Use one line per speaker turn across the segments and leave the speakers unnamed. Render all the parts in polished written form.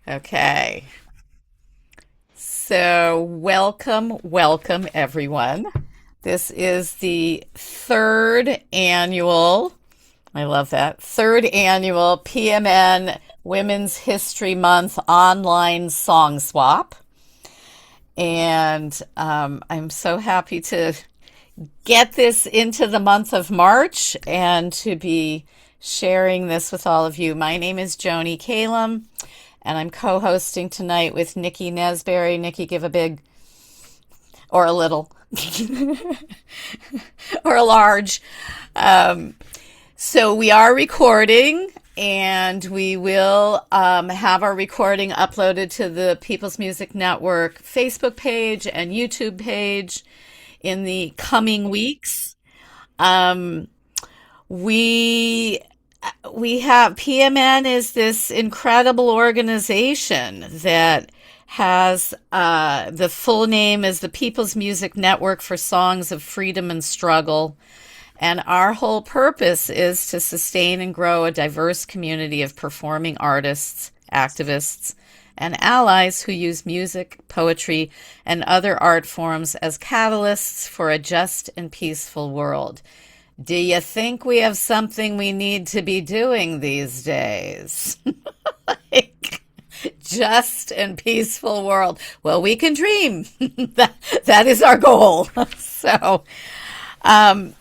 Okay. So, welcome, everyone. This is the I love that, third annual PMN Women's History Month online song swap. And I'm so happy to get this into the month of March and to be sharing this with all of you. My name is Joni Calum, and I'm co-hosting tonight with Nikki Nesberry. Nikki, give a big or a little or a large. Um, so we are recording, and we will have our recording uploaded to the People's Music Network Facebook page and YouTube page in the coming weeks. Um, we we have PMN is this incredible organization that has the full name is the People's Music Network for Songs of Freedom and Struggle. And our whole purpose is to sustain and grow a diverse community of performing artists, activists, and allies who use music, poetry, and other art forms as catalysts for a just and peaceful world. Do you think we have something we need to be doing these days? Like, just and peaceful world. Well, we can dream. that is our goal. So,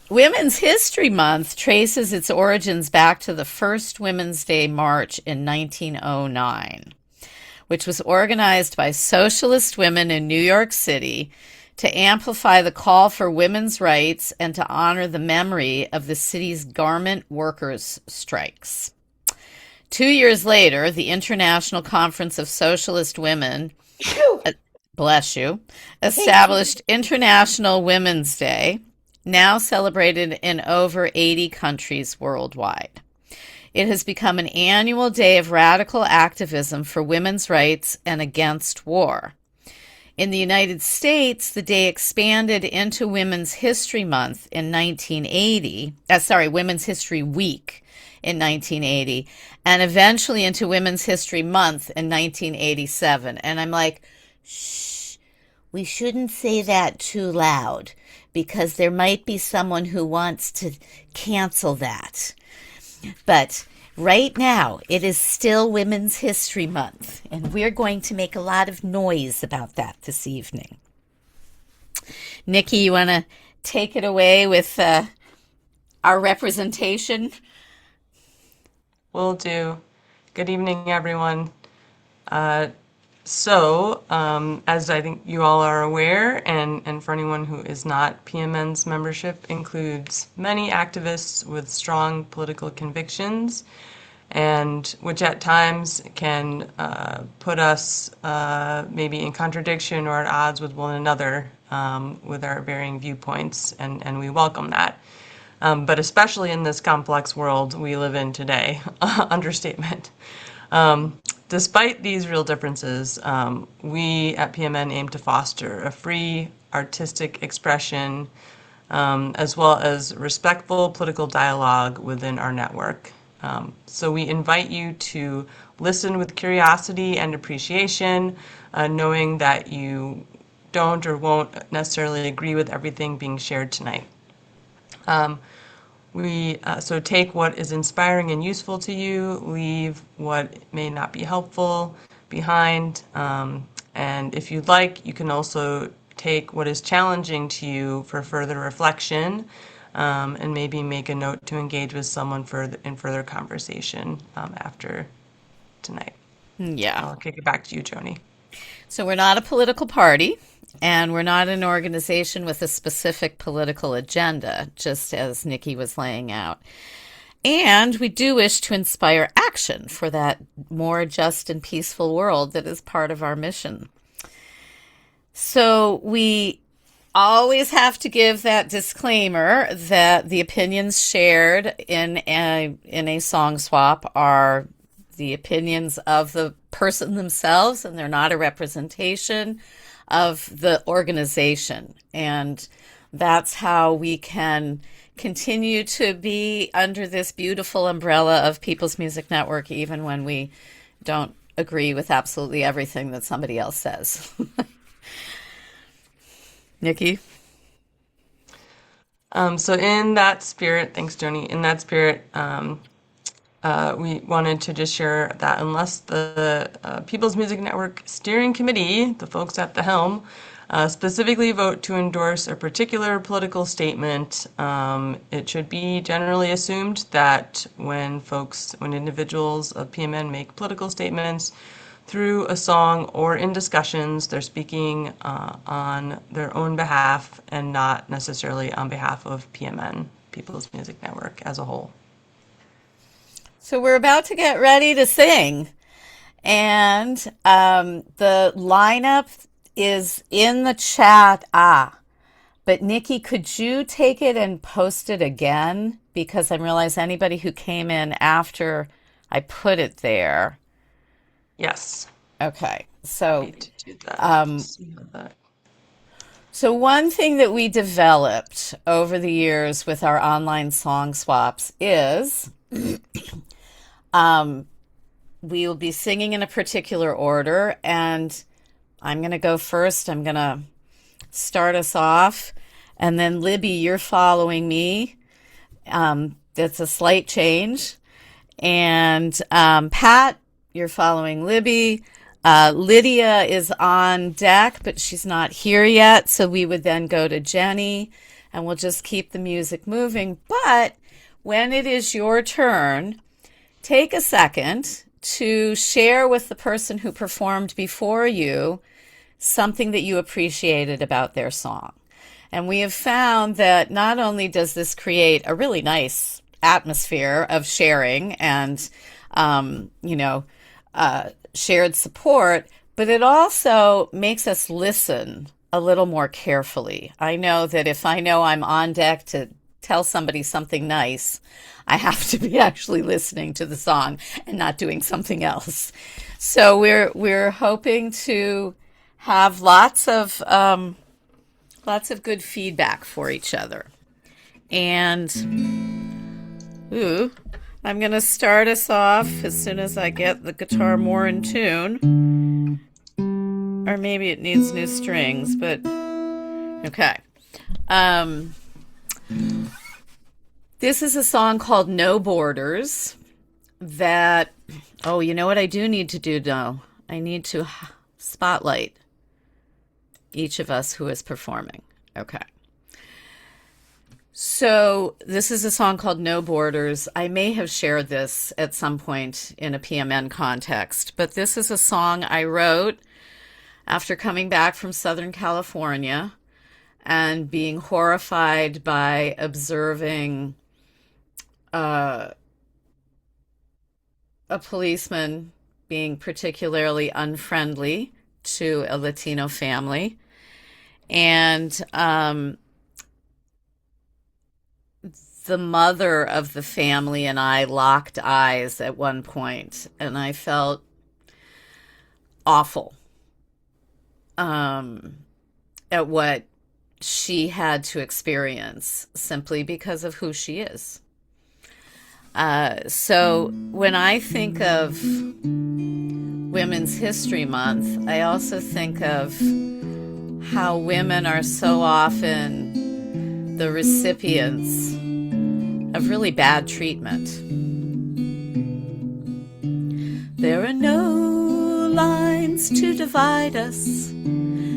Women's History Month traces its origins back to the first Women's Day March in 1909, which was organized by socialist women in New York City to amplify the call for women's rights and to honor the memory of the city's garment workers' strikes. 2 years later, the International Conference of Socialist Women, bless you, established International Women's Day, now celebrated in over 80 countries worldwide. It has become an annual day of radical activism for women's rights and against war. In the United States, the day expanded into Women's History Month in 1980, Women's History Week in 1980, and eventually into Women's History Month in 1987. And I'm like, shh, we shouldn't say that too loud because there might be someone who wants to cancel that. But right now, it is still Women's History Month, and we're going to make a lot of noise about that this evening. Nikki, you want to take it away with our representation?
Will do. Good evening, everyone. Uh, as I think you all are aware, and for anyone who is not, PMN's membership includes many activists with strong political convictions, and which at times can put us maybe in contradiction or at odds with one another with our varying viewpoints, and we welcome that. But especially in this complex world we live in today, understatement. Despite these real differences, we at PMN aim to foster a free artistic expression as well as respectful political dialogue within our network. So we invite you to listen with curiosity and appreciation, knowing that you don't or won't necessarily agree with everything being shared tonight. So take what is inspiring and useful to you, leave what may not be helpful behind, and if you'd like, you can also take what is challenging to you for further reflection, and maybe make a note to engage with someone in further conversation after tonight.
Yeah.
I'll kick it back to you, Joni.
So we're not a political party, and we're not an organization with a specific political agenda, just as Nikki was laying out. And we do wish to inspire action for that more just and peaceful world that is part of our mission. So we always have to give that disclaimer that the opinions shared in a song swap are the opinions of the person themselves, and they're not a representation of the organization. And that's how we can continue to be under this beautiful umbrella of People's Music Network, even when we don't agree with absolutely everything that somebody else says. Nikki?
So in that spirit, thanks, Joni. In that spirit, we wanted to just share that unless the People's Music Network Steering Committee, the folks at the helm, specifically vote to endorse a particular political statement, it should be generally assumed that when individuals of PMN make political statements through a song or in discussions, they're speaking on their own behalf and not necessarily on behalf of PMN, People's Music Network, as a whole.
So we're about to get ready to sing, and the lineup is in the chat. But Nikki, could you take it and post it again? Because I realize anybody who came in after I put it there.
Yes.
Okay. So,
Need to do that. See how that.
so one thing that we developed over the years with our online song swaps is we will be singing in a particular order, and I'm going to go first. I'm going to start us off, and then Libby, you're following me. That's a slight change. And Pat, you're following Libby. Lydia is on deck, but she's not here yet. So we would then go to Jenny, and we'll just keep the music moving. But when it is your turn, take a second to share with the person who performed before you something that you appreciated about their song. And we have found that not only does this create a really nice atmosphere of sharing and, shared support, but it also makes us listen a little more carefully. I know that if I know I'm on deck to tell somebody something nice, I have to be actually listening to the song and not doing something else. So we're hoping to have lots of good feedback for each other. And I'm going to start us off as soon as I get the guitar more in tune. Or maybe it needs new strings, but okay. This is a song called No Borders that, you know what I do need to do now? I need to spotlight each of us who is performing. Okay. So this is a song called No Borders. I may have shared this at some point in a PMN context, but this is a song I wrote after coming back from Southern California and being horrified by observing a policeman being particularly unfriendly to a Latino family. And the mother of the family and I locked eyes at one point, and I felt awful at what she had to experience simply because of who she is. So when I think of Women's History Month, I also think of how women are so often the recipients of really bad treatment. There are no lines to divide us,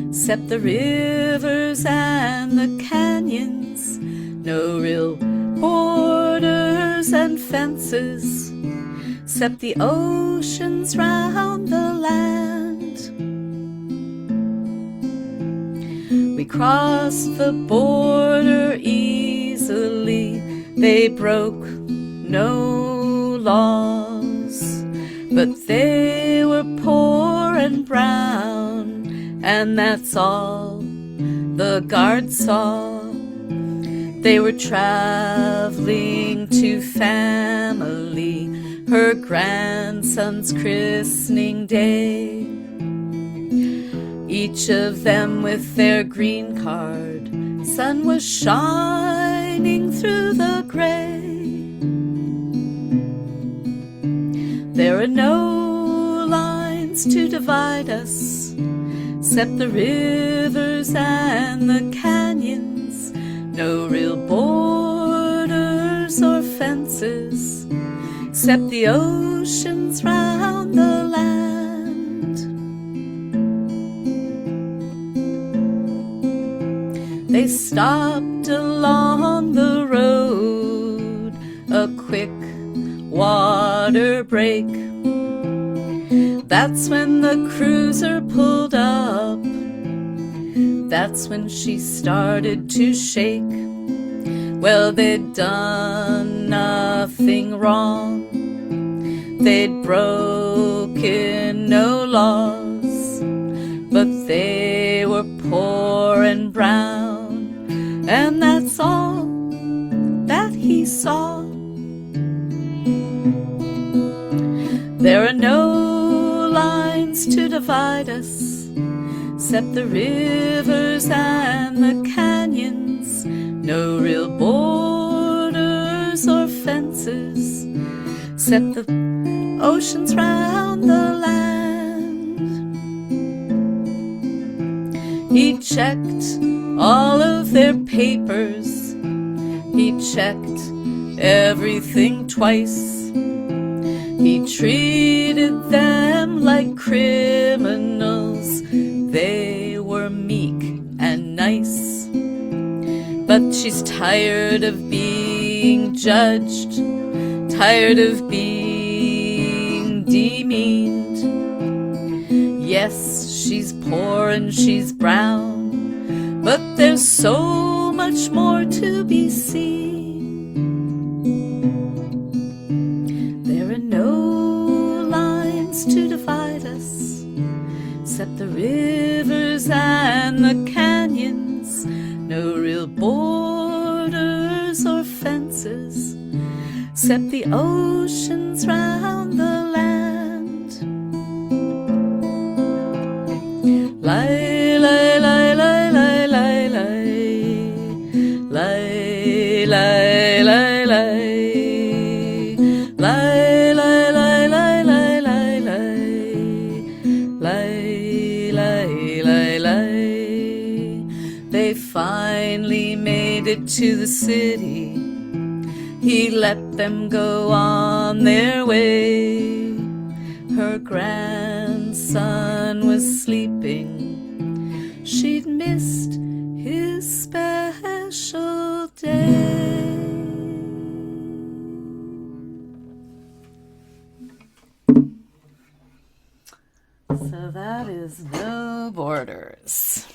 except the rivers and the canyons. No real borders and fences, except the oceans round the land. We crossed the border easily. They broke no laws, but they were poor and brown, and that's all the guards saw. They were traveling to family, her grandson's christening day. Each of them with their green card, sun was shining through the gray. There are no lines lines to divide us, except the rivers and the canyons. No real borders or fences, except the oceans round the land. They stopped along the road, a quick water break. That's when the cruiser pulled up. That's when she started to shake. Well, they'd done nothing wrong. They'd broken no laws, but they were poor and brown, and that's all that he saw. There are no lines to divide us, except the rivers and the canyons. No real borders or fences, except the oceans round the land. He checked all of their papers. He checked everything twice. He treated them like criminals. They were meek and nice. But she's tired of being judged, tired of being demeaned. Yes, she's poor and she's brown, but there's so much more to be seen. There are no lines to divide us, except the rivers and the canyons. No real borders or fences, except the oceans round the land. Lie, lie, lie, lie, lie, lie, lie, lie, lie, lie, lie. Lie, lie, lie, lie, lie, lie, lie, lie, lie, lie. They finally made it to the city. He let them go on their way. Her grandson was sleeping. She'd missed his special day. So that is No Borders.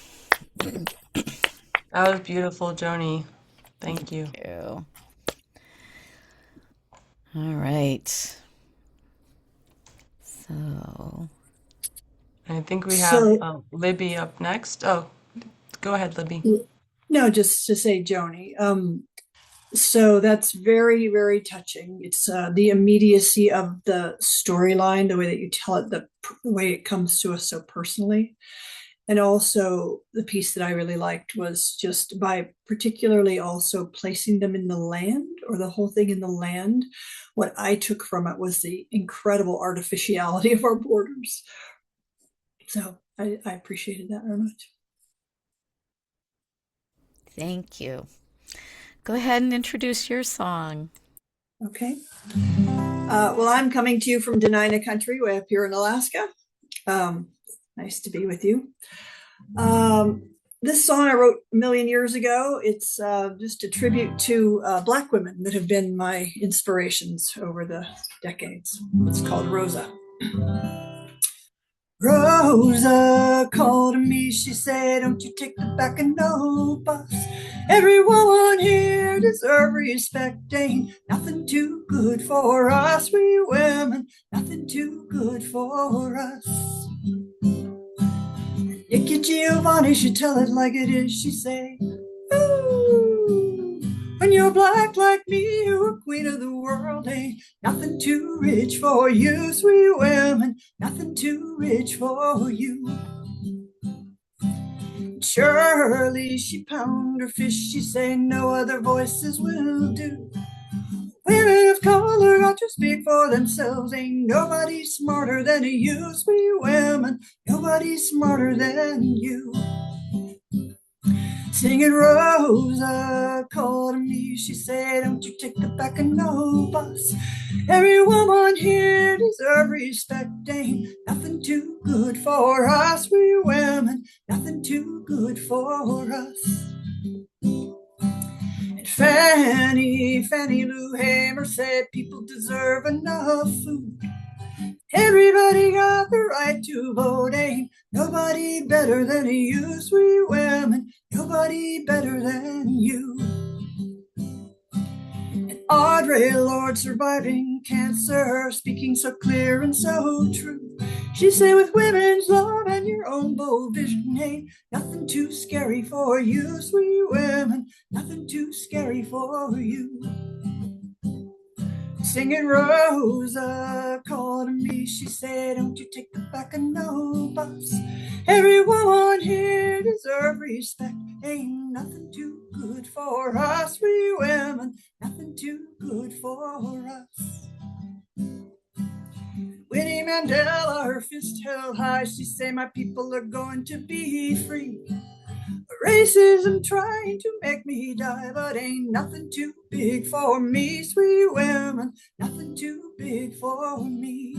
That was beautiful, Joni. Thank you.
Thank you. All right. So
I think we have Libby up next. Oh, go ahead, Libby.
No, just to say, Joni. So that's very, very touching. It's the immediacy of the storyline, the way that you tell it, the way it comes to us so personally. And also the piece that I really liked was just by particularly also placing them in the land, or the whole thing in the land. What I took from it was the incredible artificiality of our borders. So I appreciated that very much.
thank you. Go ahead and introduce your song.
Okay. Well, I'm coming to you from Dena'ina Country, way up here in Alaska. Nice to be with you. This song I wrote a million years ago. It's just a tribute to Black women that have been my inspirations over the decades. It's called Rosa. Rosa called me, she said, don't you take the back of no bus. Every woman here deserves respect, ain't nothing too good for us, we women, nothing too good for us. Nikki Giovanni, she tell it like it is, she say, ooh, when you're black like me, you're queen of the world, ain't nothing too rich for you, sweet women, nothing too rich for you. Shirley, she pound her fish, she say, no other voices will do. Women of color ought to speak for themselves. Ain't nobody smarter than you, sweet women. Nobody smarter than you. Singing Rosa called to me. She said, don't you take the back of no bus. Every woman here deserves respect. Ain't nothing too good for us, we women. Nothing too good for us. And Fannie Lou Hamer said people deserve enough food. Everybody got the right to vote. Ain't nobody better than you, sweet women. Nobody better than you. And Audre Lorde surviving cancer, speaking so clear and so true. She said, with women's love and your own bold vision, ain't nothing too scary for you, sweet women. Nothing too scary for you. Singing Rosa called to me. She said, don't you take the back of no bus. Every woman here deserves respect. Ain't nothing too good for us, we women. Nothing too good for us. Winnie Mandela, her fist held high. She said, my people are going to be free. Racism trying to make me die, but ain't nothing too big for me, sweet women. Nothing too big for me.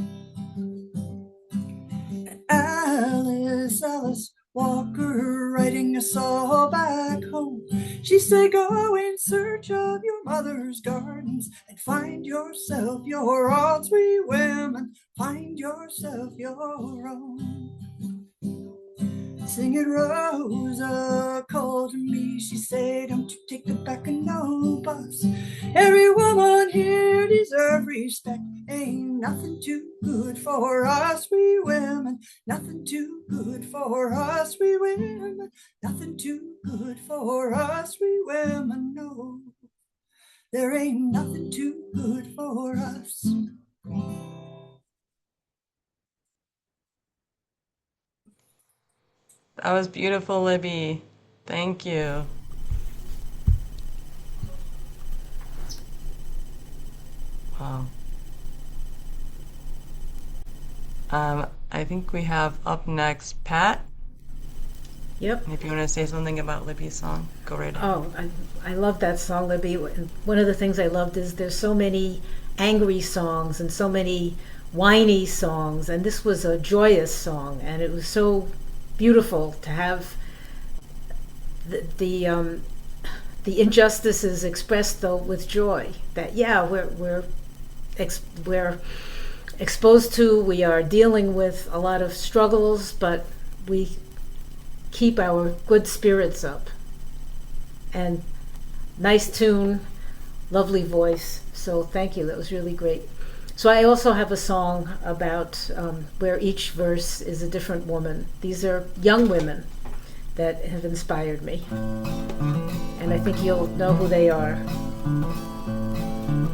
And Alice Walker writing us all back home. She said, go in search of your mother's gardens and find yourself your own, sweet women. Find yourself your own. Singing Rosa called to me. She said, don't you take the back of no bus. Every woman here deserves respect. Ain't nothing too good for us, we women. Nothing too good for us, we women. Nothing too good for us, we women. No, there ain't nothing too good for us.
That was beautiful, Libby. Thank you. Wow. I think we have up next Pat.
Yep.
And if you want to say something about Libby's song, go right ahead.
Oh, I love that song, Libby. One of the things I loved is there's so many angry songs and so many whiny songs, and this was a joyous song, and it was so beautiful to have the injustices expressed though with joy. That we're exposed to, we are dealing with a lot of struggles, but we keep our good spirits up. And nice tune, lovely voice. So thank you. That was really great. So I also have a song about where each verse is a different woman. These are young women that have inspired me. And I think you'll know who they are.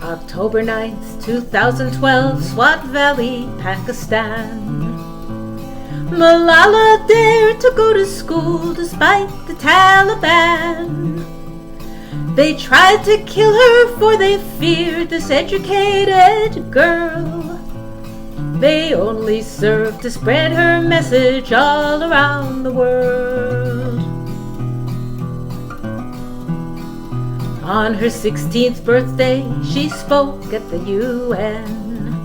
October 9th, 2012, Swat Valley, Pakistan. Malala dared to go to school despite the Taliban. They tried to kill her for they feared this educated girl. They only served to spread her message all around the world. On her 16th birthday, she spoke at the UN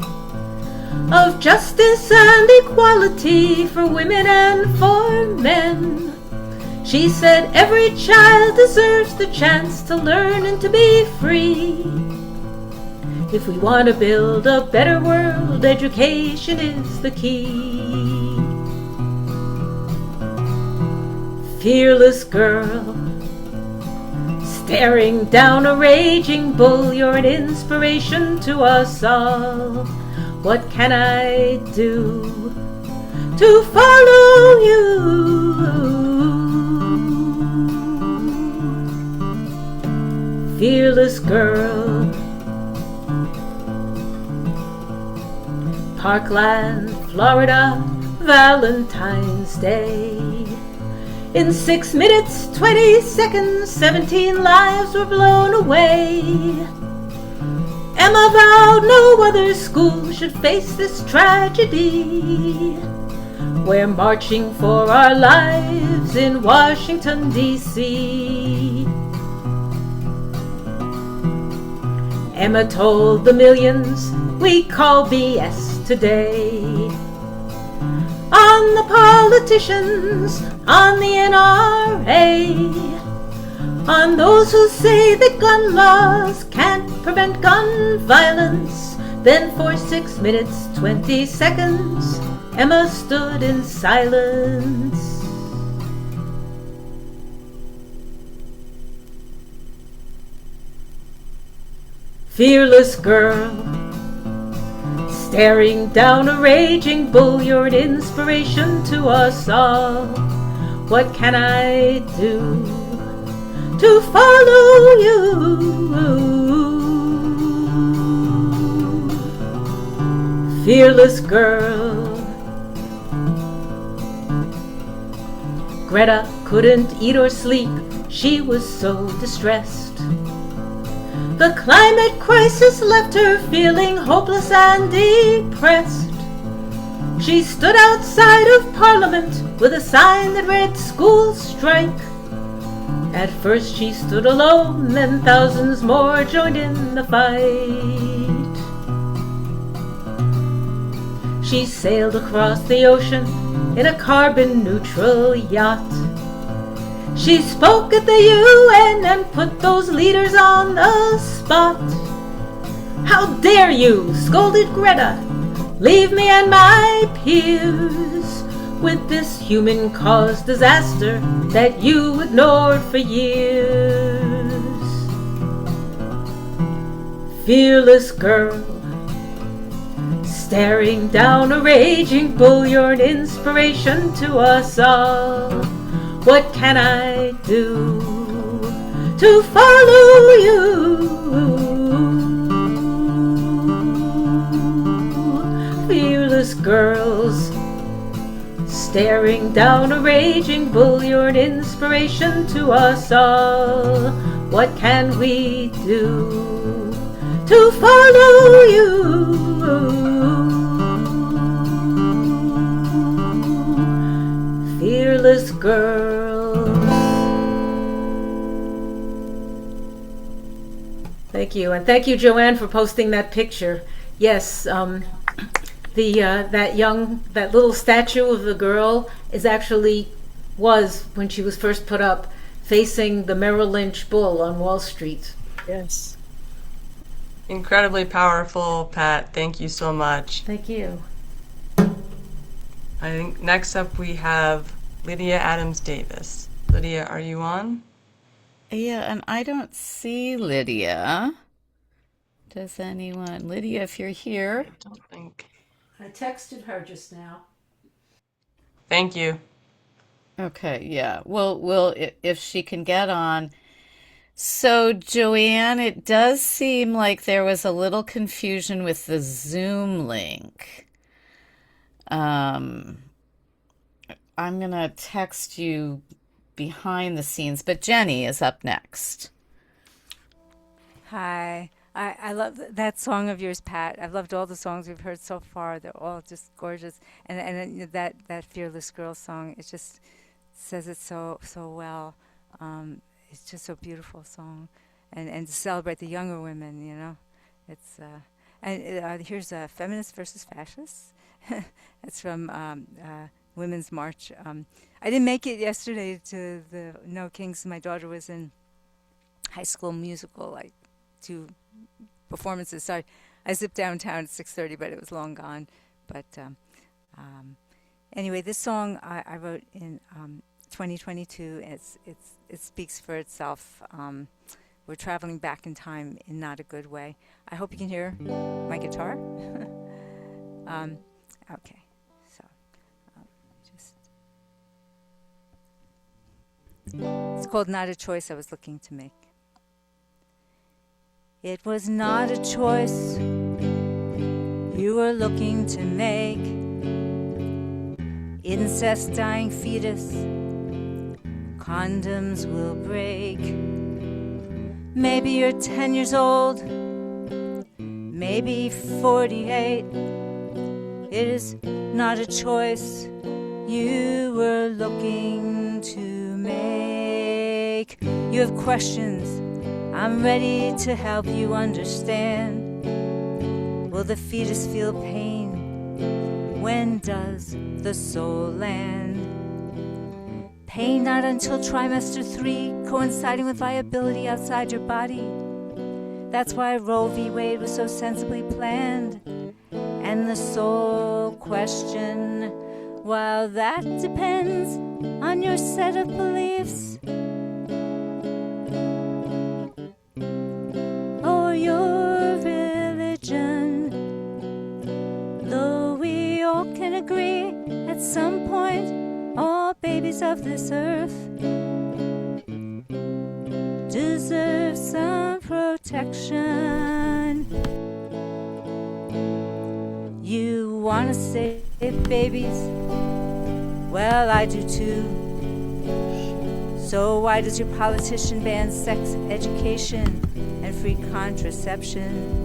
of justice and equality for women and for men. She said every child deserves the chance to learn and to be free. If we want to build a better world, education is the key. Fearless girl, staring down a raging bull, you're an inspiration to us all. What can I do to follow you? Fearless girl. Parkland, Florida, Valentine's Day. In 6 minutes, 20 seconds, 17 lives were blown away. Emma vowed no other school should face this tragedy. We're marching for our lives in Washington, D.C. Emma told the millions we call BS today. On the politicians, on the NRA, on those who say that gun laws can't prevent gun violence. Then for 6 minutes, 20 seconds, Emma stood in silence. Fearless girl, staring down a raging bull, you're an inspiration to us all. What can I do to follow you? Fearless girl. Greta couldn't eat or sleep, she was so distressed. The climate crisis left her feeling hopeless and depressed. She stood outside of Parliament with a sign that read "School Strike." At first she stood alone, then thousands more joined in the fight. She sailed across the ocean in a carbon-neutral yacht. She spoke at the UN and put those leaders on the spot. "How dare you," scolded Greta, "leave me and my peers with this human-caused disaster that you ignored for years." Fearless girl, staring down a raging bull, you're an inspiration to us all. What can I do to follow you? Fearless girls, staring down a raging bull, you're an inspiration to us all. What can we do to follow you? Fearless girls. Thank you, and thank you, Joanne, for posting that picture. Yes, that little statue of the girl was when she was first put up, facing the Merrill Lynch bull on Wall Street.
Yes.
Incredibly powerful, Pat. Thank you so much.
Thank you.
I think next up we have Lydia Adams Davis. Lydia, are you on?
Yeah, and I don't see Lydia. Does anyone? Lydia, if you're here.
I don't think.
I texted her just now.
Thank you.
Okay, yeah. If she can get on. So, Joanne, it does seem like there was a little confusion with the Zoom link. I'm gonna text you behind the scenes, but Jenny is up next.
Hi. I love that song of yours, Pat. I've loved all the songs we've heard so far. They're all just gorgeous. And that Fearless Girl song, it just says it so well. It's just a beautiful song. And to celebrate the younger women, you know. It's here's Feminist versus Fascists. It's from Women's March. I didn't make it yesterday to the No Kings. My daughter was in High School Musical, like 2 performances. So I zipped downtown at 6:30, but it was long gone. But anyway, this song I wrote in 2022. It speaks for itself. We're traveling back in time in not a good way. I hope you can hear my guitar. Okay, so it's called Not a Choice I Was Looking to Make. It was not a choice you were looking to make. Incest, dying fetus, condoms will break. Maybe you're 10 years old, maybe 48. It is not a choice you were looking to make. You have questions, I'm ready to help you understand. Will the fetus feel pain? When does the soul land? Pain not until trimester 3, coinciding with viability outside your body. That's why Roe v. Wade was so sensibly planned. And the soul question, well, that depends on your set of beliefs or your religion. Though we all can agree at some point, all babies of this earth deserve some protection. You wanna save babies? Well, I do too. So why does your politician ban sex education and free contraception?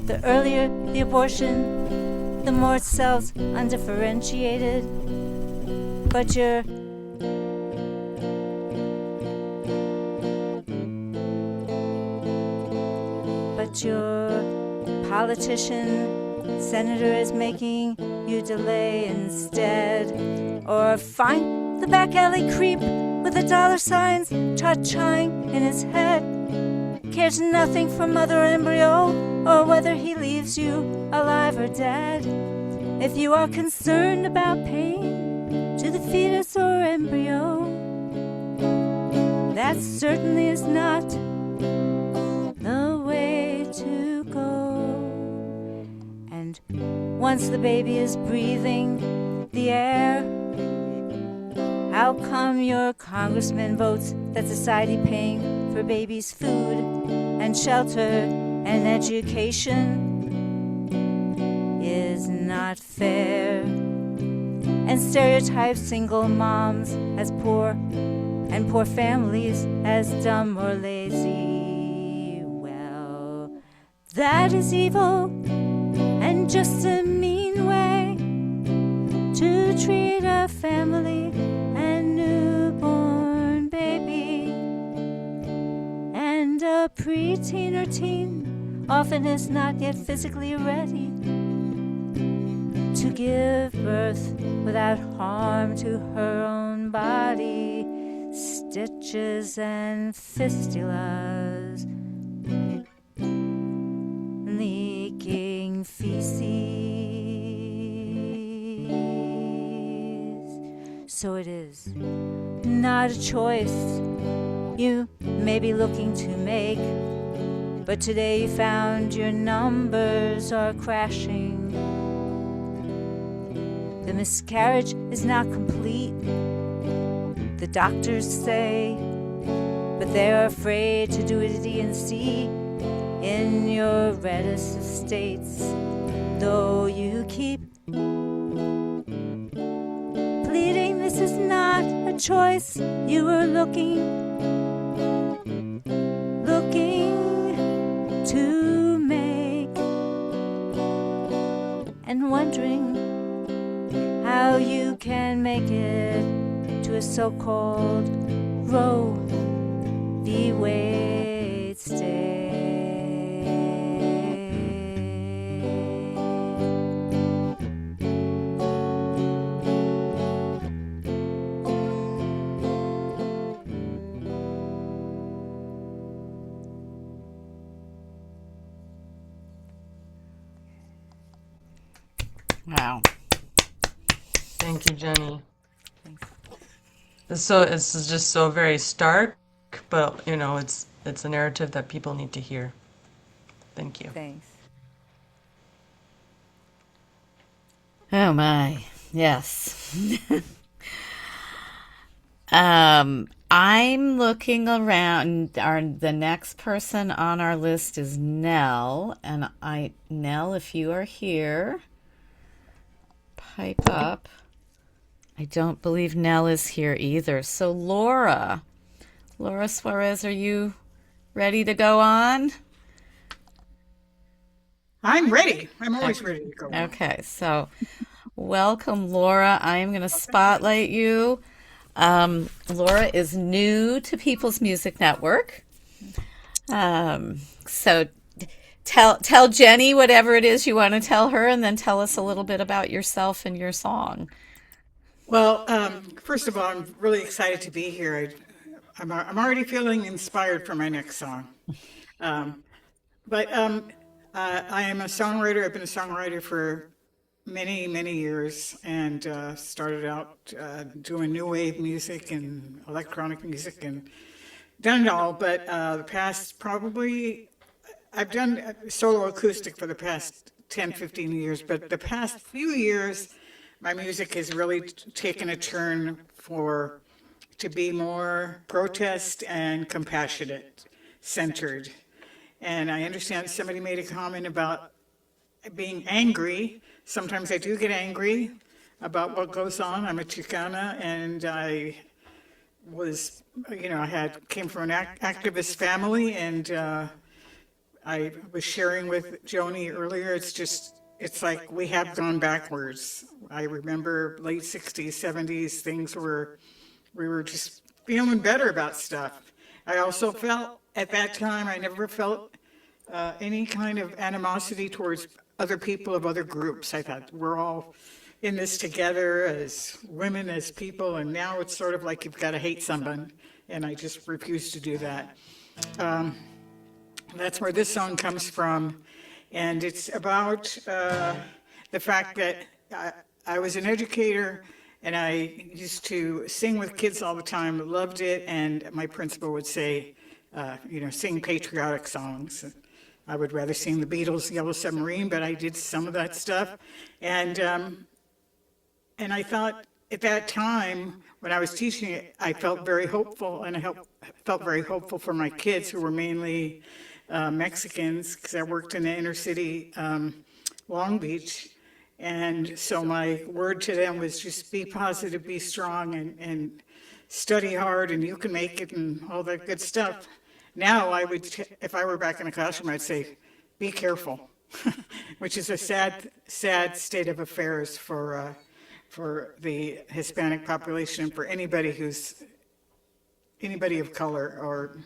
The earlier the abortion, the more it sells undifferentiated. But your politician, senator is making you delay instead. Or find the back alley creep with the dollar signs cha-ching in his head. Cares nothing for mother or embryo, or whether he leaves you alive or dead. If you are concerned about pain to the fetus or embryo, that certainly is not the way to go. And once the baby is breathing the air, how come your congressman votes that society paying for babies' food and shelter and education is not fair, and stereotypes single moms as poor and poor families as dumb or lazy? Well, that is evil and just a mean way to treat a family and newborn baby. And a preteen or teen often is not yet physically ready to give birth without harm to her own body. Stitches and fistulas, leaking feces. So it is not a choice you may be looking to make, but today you found your numbers are crashing. The miscarriage is not complete, the doctors say, but they're afraid to do a D&C in your reddest estates. Though you keep pleading this is not a choice you were looking to make, and wondering how you can make it to a so-called Roe v. Wade state.
Wow.
Thank you, Jenny. So it's just so very stark, but you know, it's a narrative that people need to hear. Thank you.
Thanks.
Oh my, yes. I'm looking around. The next person on our list is Nell, and Nell, if you are here, pipe up. I don't believe Nell is here either. So Laura Suarez, are you ready to go on?
I'm ready. I'm always ready to go.
Okay, so welcome, Laura. I am going to spotlight you. Laura is new to People's Music Network. So tell Jenny whatever it is you want to tell her, and then tell us a little bit about yourself and your song.
Well, first of all, I'm really excited to be here. I'm already feeling inspired for my next song. But I am a songwriter. I've been a songwriter for many, many years, and started out doing new wave music and electronic music and done it all. But the past probably, I've done solo acoustic for the past 10, 15 years, but the past few years, my music has really taken a turn to be more protest and compassionate centered. And I understand somebody made a comment about being angry. Sometimes I do get angry about what goes on. I'm a Chicana, and I was, came from an activist family, and I was sharing with Joni earlier, it's like we have gone backwards. I remember late 60s, 70s, we were just feeling better about stuff. I also felt at that time, I never felt any kind of animosity towards other people of other groups. I thought we're all in this together as women, as people, and now it's sort of like you've got to hate someone, and I just refuse to do that. That's where this song comes from, and it's about the fact that I was an educator, and I used to sing with kids all the time, loved it, and my principal would say, sing patriotic songs. I would rather sing the Beatles' Yellow Submarine, but I did some of that stuff. And I thought at that time, when I was teaching it, I felt very hopeful, and I felt very hopeful for my kids, who were mainly Mexicans, because I worked in the inner city, Long Beach. And so my word to them was just be positive, be strong, and study hard, and you can make it, and all that good stuff. Now I would, if I were back in the classroom, I'd say, be careful, which is a sad, sad state of affairs for the Hispanic population, for anybody of color, or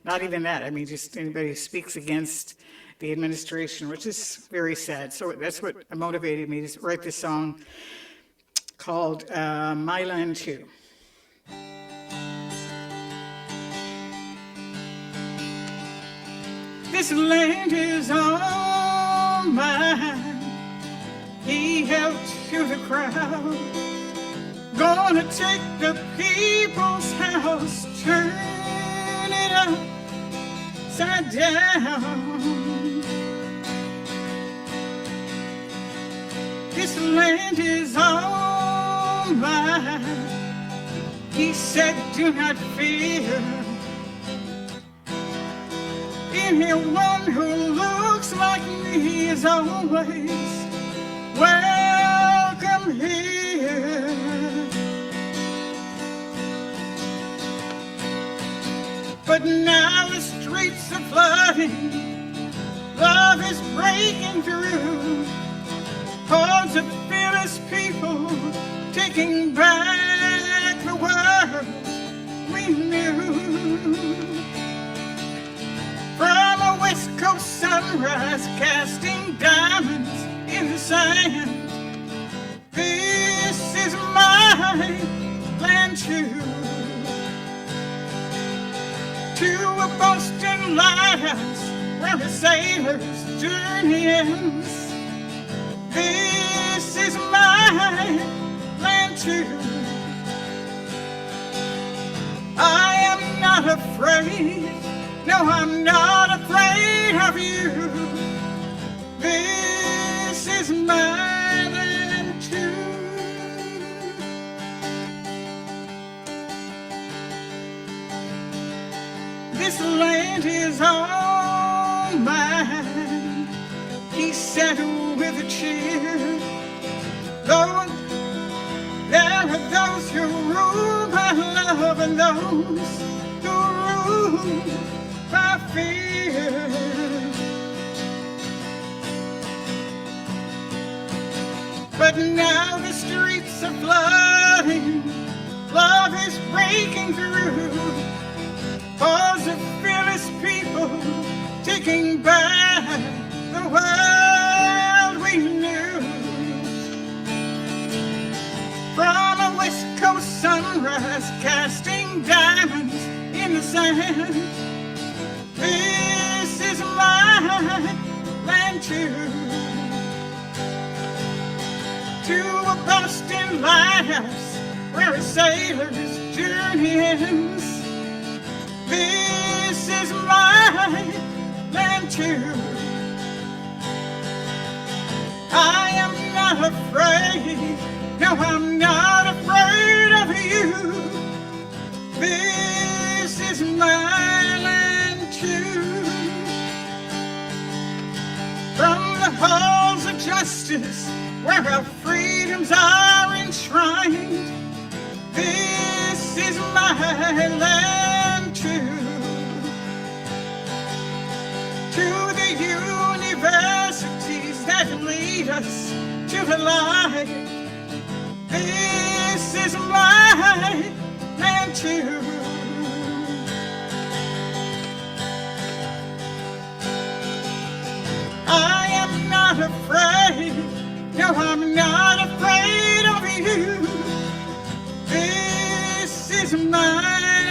not even that. I mean, just anybody who speaks against the administration, which is very sad. So that's what motivated me to write this song called My Land Too. This land is all mine, he held to the crowd. Gonna take the people's house, turn it upside down. This land is all mine, he said, do not fear. Anyone who looks like me is always welcome here. But now the streets are flooding, love is breaking through. Hordes of fearless people taking back the world we knew. From a West Coast sunrise, casting diamonds in the sand. This is my land too. To a Boston lighthouse where a sailor's journey ends. This is my land too. I am not afraid. No, I'm not afraid of you. This is my land too. This land is all mine, he said with a cheer. Though there are those who rule by love and those who rule by fear. But now the streets are flooding, love is breaking through. Cause of fearless people taking back the world we knew. From a West Coast sunrise, casting diamonds in the sand. This is my land too. To a Boston lighthouse where a sailor's journey ends. This is my land too. I am not afraid, no, I'm not afraid of you. This is my land too. From the halls of justice where our freedoms are enshrined, this is my land too. To the universities that lead us to the light, this is my land too. I am not afraid, no, I'm not afraid of you. This is my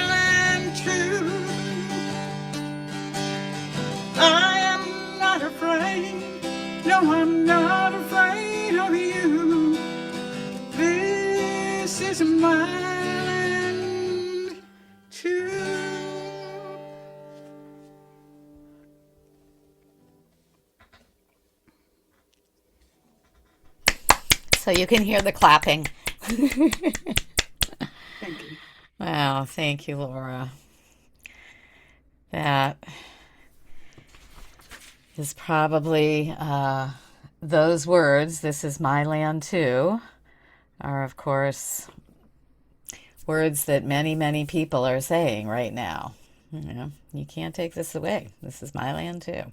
land too. I am not afraid, no, I'm not afraid of you. This is my land too.
So you can hear the clapping.
Thank you.
Wow, thank you, Laura. That is probably those words, "This is my land too," are, of course, words that many, many people are saying right now. You know, you can't take this away. This is my land too.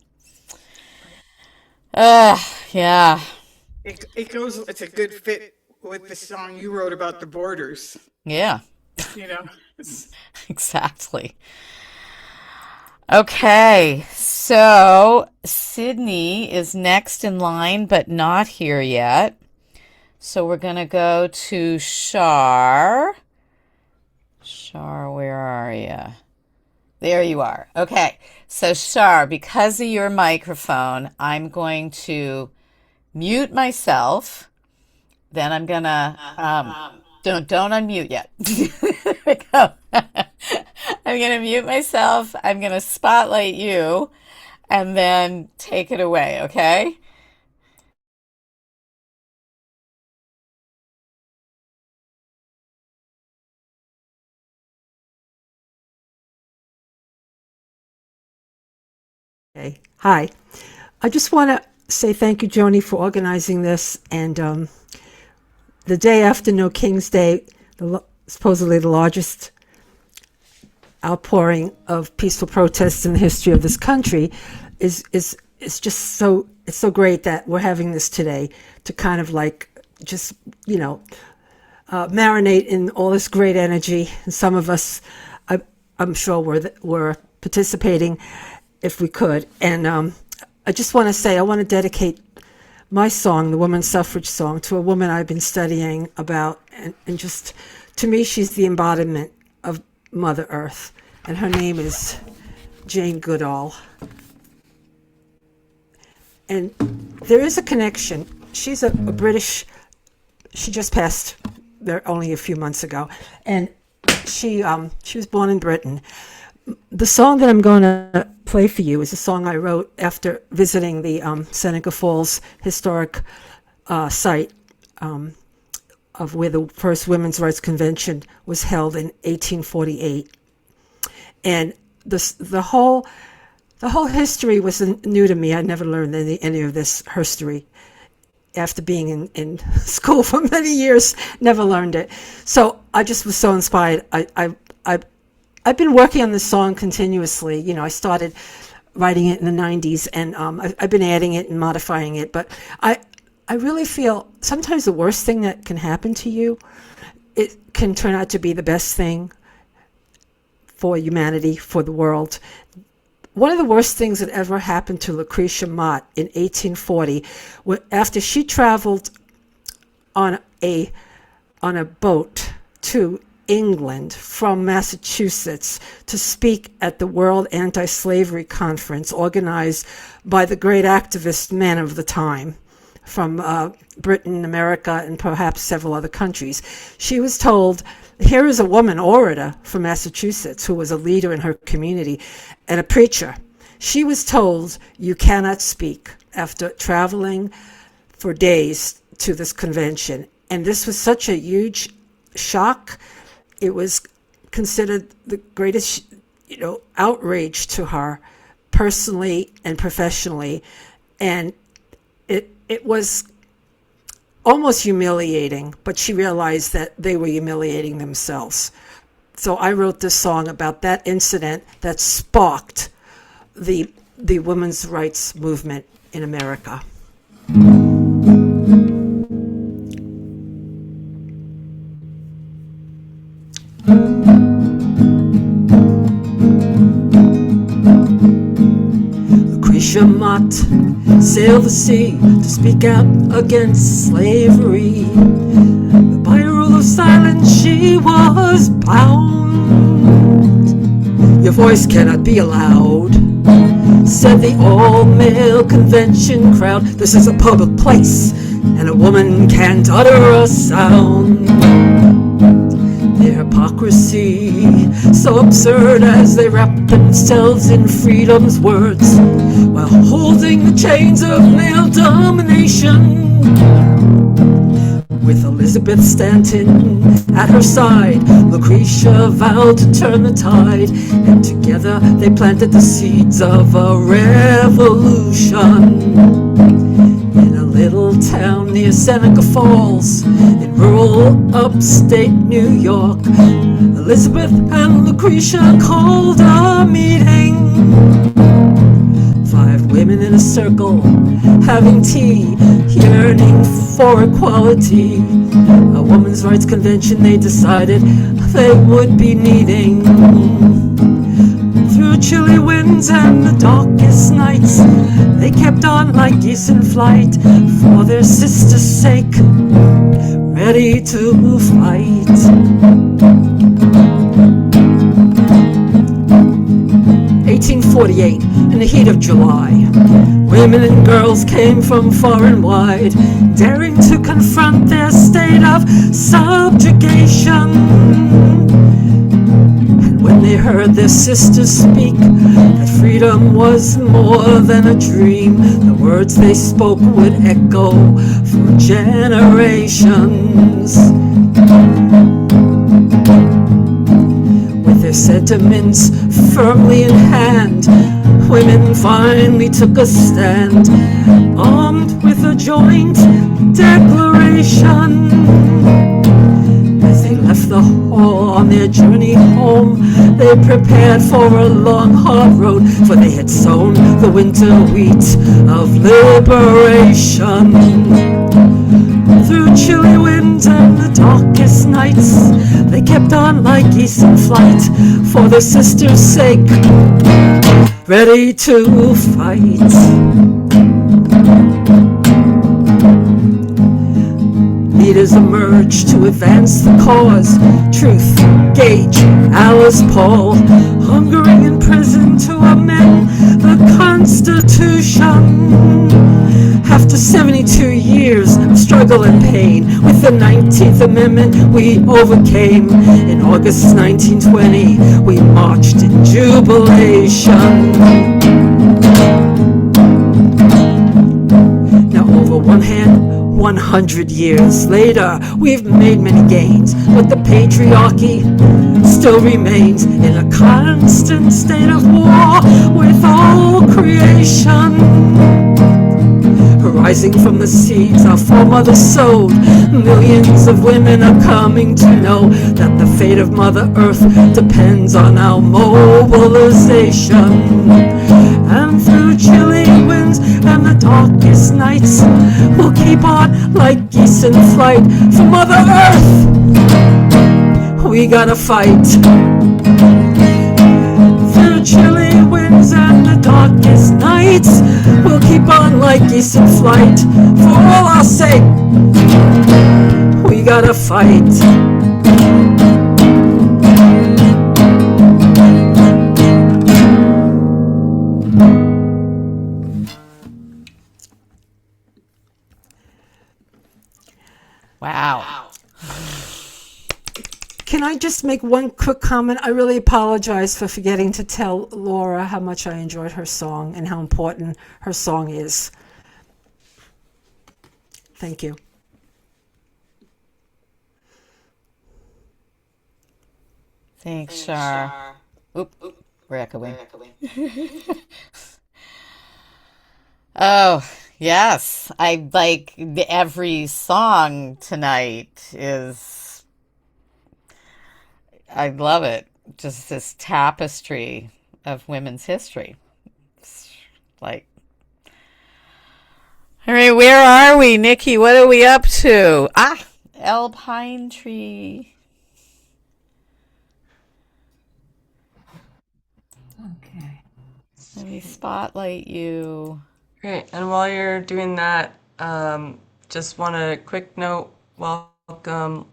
Yeah.
It goes, it's a good fit with the song you wrote about the borders,
Yeah,
you know. It's,
exactly. Okay, so Sydney is next in line, but not here yet. So we're going to go to Shar. Shar, where are you? There you are. Okay, so Shar, because of your microphone, I'm going to mute myself. Then I'm going to, don't unmute yet. There we go. I'm going to mute myself. I'm going to spotlight you and then take it away, okay?
Okay. Hi. I just want to say thank you, Joni, for organizing this. And the day after No King's Day, supposedly the largest outpouring of peaceful protests in the history of this country, is just so, it's so great that we're having this today to kind of like just, marinate in all this great energy. And some of us, I'm sure, were participating if we could. And I just want to say, I want to dedicate my song, the women's suffrage song, to a woman I've been studying about. And just, to me, she's the embodiment of Mother Earth. And her name is Jane Goodall. And there is a connection. She's a British, she just passed there only a few months ago. And she was born in Britain. The song that I'm going to play for you is a song I wrote after visiting the Seneca Falls historic site of where the first Women's Rights Convention was held in 1848. And the whole history was new to me. I never learned any of this history. After being in school for many years, never learned it. So I just was so inspired. I've been working on this song continuously. I started writing it in the 90s, and I've been adding it and modifying it. But I I really feel sometimes the worst thing that can happen to you, it can turn out to be the best thing for humanity, for the world. One of the worst things that ever happened to Lucretia Mott in 1840, after she traveled on a boat to England from Massachusetts to speak at the World Anti-Slavery Conference organized by the great activist men of the time from Britain, America, and perhaps several other countries. She was told, here is a woman orator from Massachusetts who was a leader in her community and a preacher. She was told, you cannot speak, after traveling for days to this convention. And this was such a huge shock. It was considered the greatest, outrage to her personally and professionally. And it was almost humiliating, but she realized that they were humiliating themselves. So I wrote this song about that incident that sparked the women's rights movement in America. Lucretia Mott sailed the sea to speak out against slavery. By a rule of silence she was bound. Your voice cannot be allowed, said the all-male convention crowd. This is a public place, and a woman can't utter a sound. Their hypocrisy, so absurd as they wrap themselves in freedom's words, while holding the chains of male domination. With Elizabeth Stanton at her side, Lucretia vowed to turn the tide, and together they planted the seeds of a revolution. In a little town near Seneca Falls, in rural upstate New York, Elizabeth and Lucretia called a meeting. 5 women in a circle, having tea, yearning for equality. A women's rights convention they decided they would be needing. Through chilly winds and the darkest nights, they kept on like geese in flight, for their sister's sake, ready to fight. 1848, in the heat of July, women and girls came from far and wide, daring to confront their state of subjugation. And when they heard their sisters speak that freedom was more than a dream, the words they spoke would echo for generations. With their sentiments firmly in hand, women finally took a stand, armed with a joint declaration. As they left the hall on their journey home, they prepared for a long, hard road, for they had sown the winter wheat of liberation. Through chilly winds and the darkest nights, they kept on like geese in flight, for their sister's sake, ready to fight. Leaders emerged to advance the cause. Truth, Gage, Alice Paul, hungering in prison to amend the Constitution. After 72 years of struggle and pain, with the 19th Amendment we overcame. In August 1920, we marched in jubilation. Now over one hand, 100 years later, we've made many gains, but the patriarchy still remains in a constant state of war with all creation. Rising from the seeds our foremothers sowed, millions of women are coming to know that the fate of Mother Earth depends on our mobilization. And through chilly winds and the darkest nights. We'll keep on like geese in flight for Mother Earth. We gotta fight through chilly winds and the darkest nights. We'll keep on like geese in flight for all our sake. We gotta fight.
Wow.
Can I just make one quick comment? I really apologize for forgetting to tell Laura how much I enjoyed her song and how important her song is. Thank you.
Thanks, Shar. Oop, we're echoing. Oh, yes. I like every song tonight is, I love it. Just this tapestry of women's history. It's like, all right, where are we, Nikki? What are we up to? Ah, Alpine Tree.
Okay.
Let me spotlight you.
Great. And while you're doing that, just want a quick note. Welcome,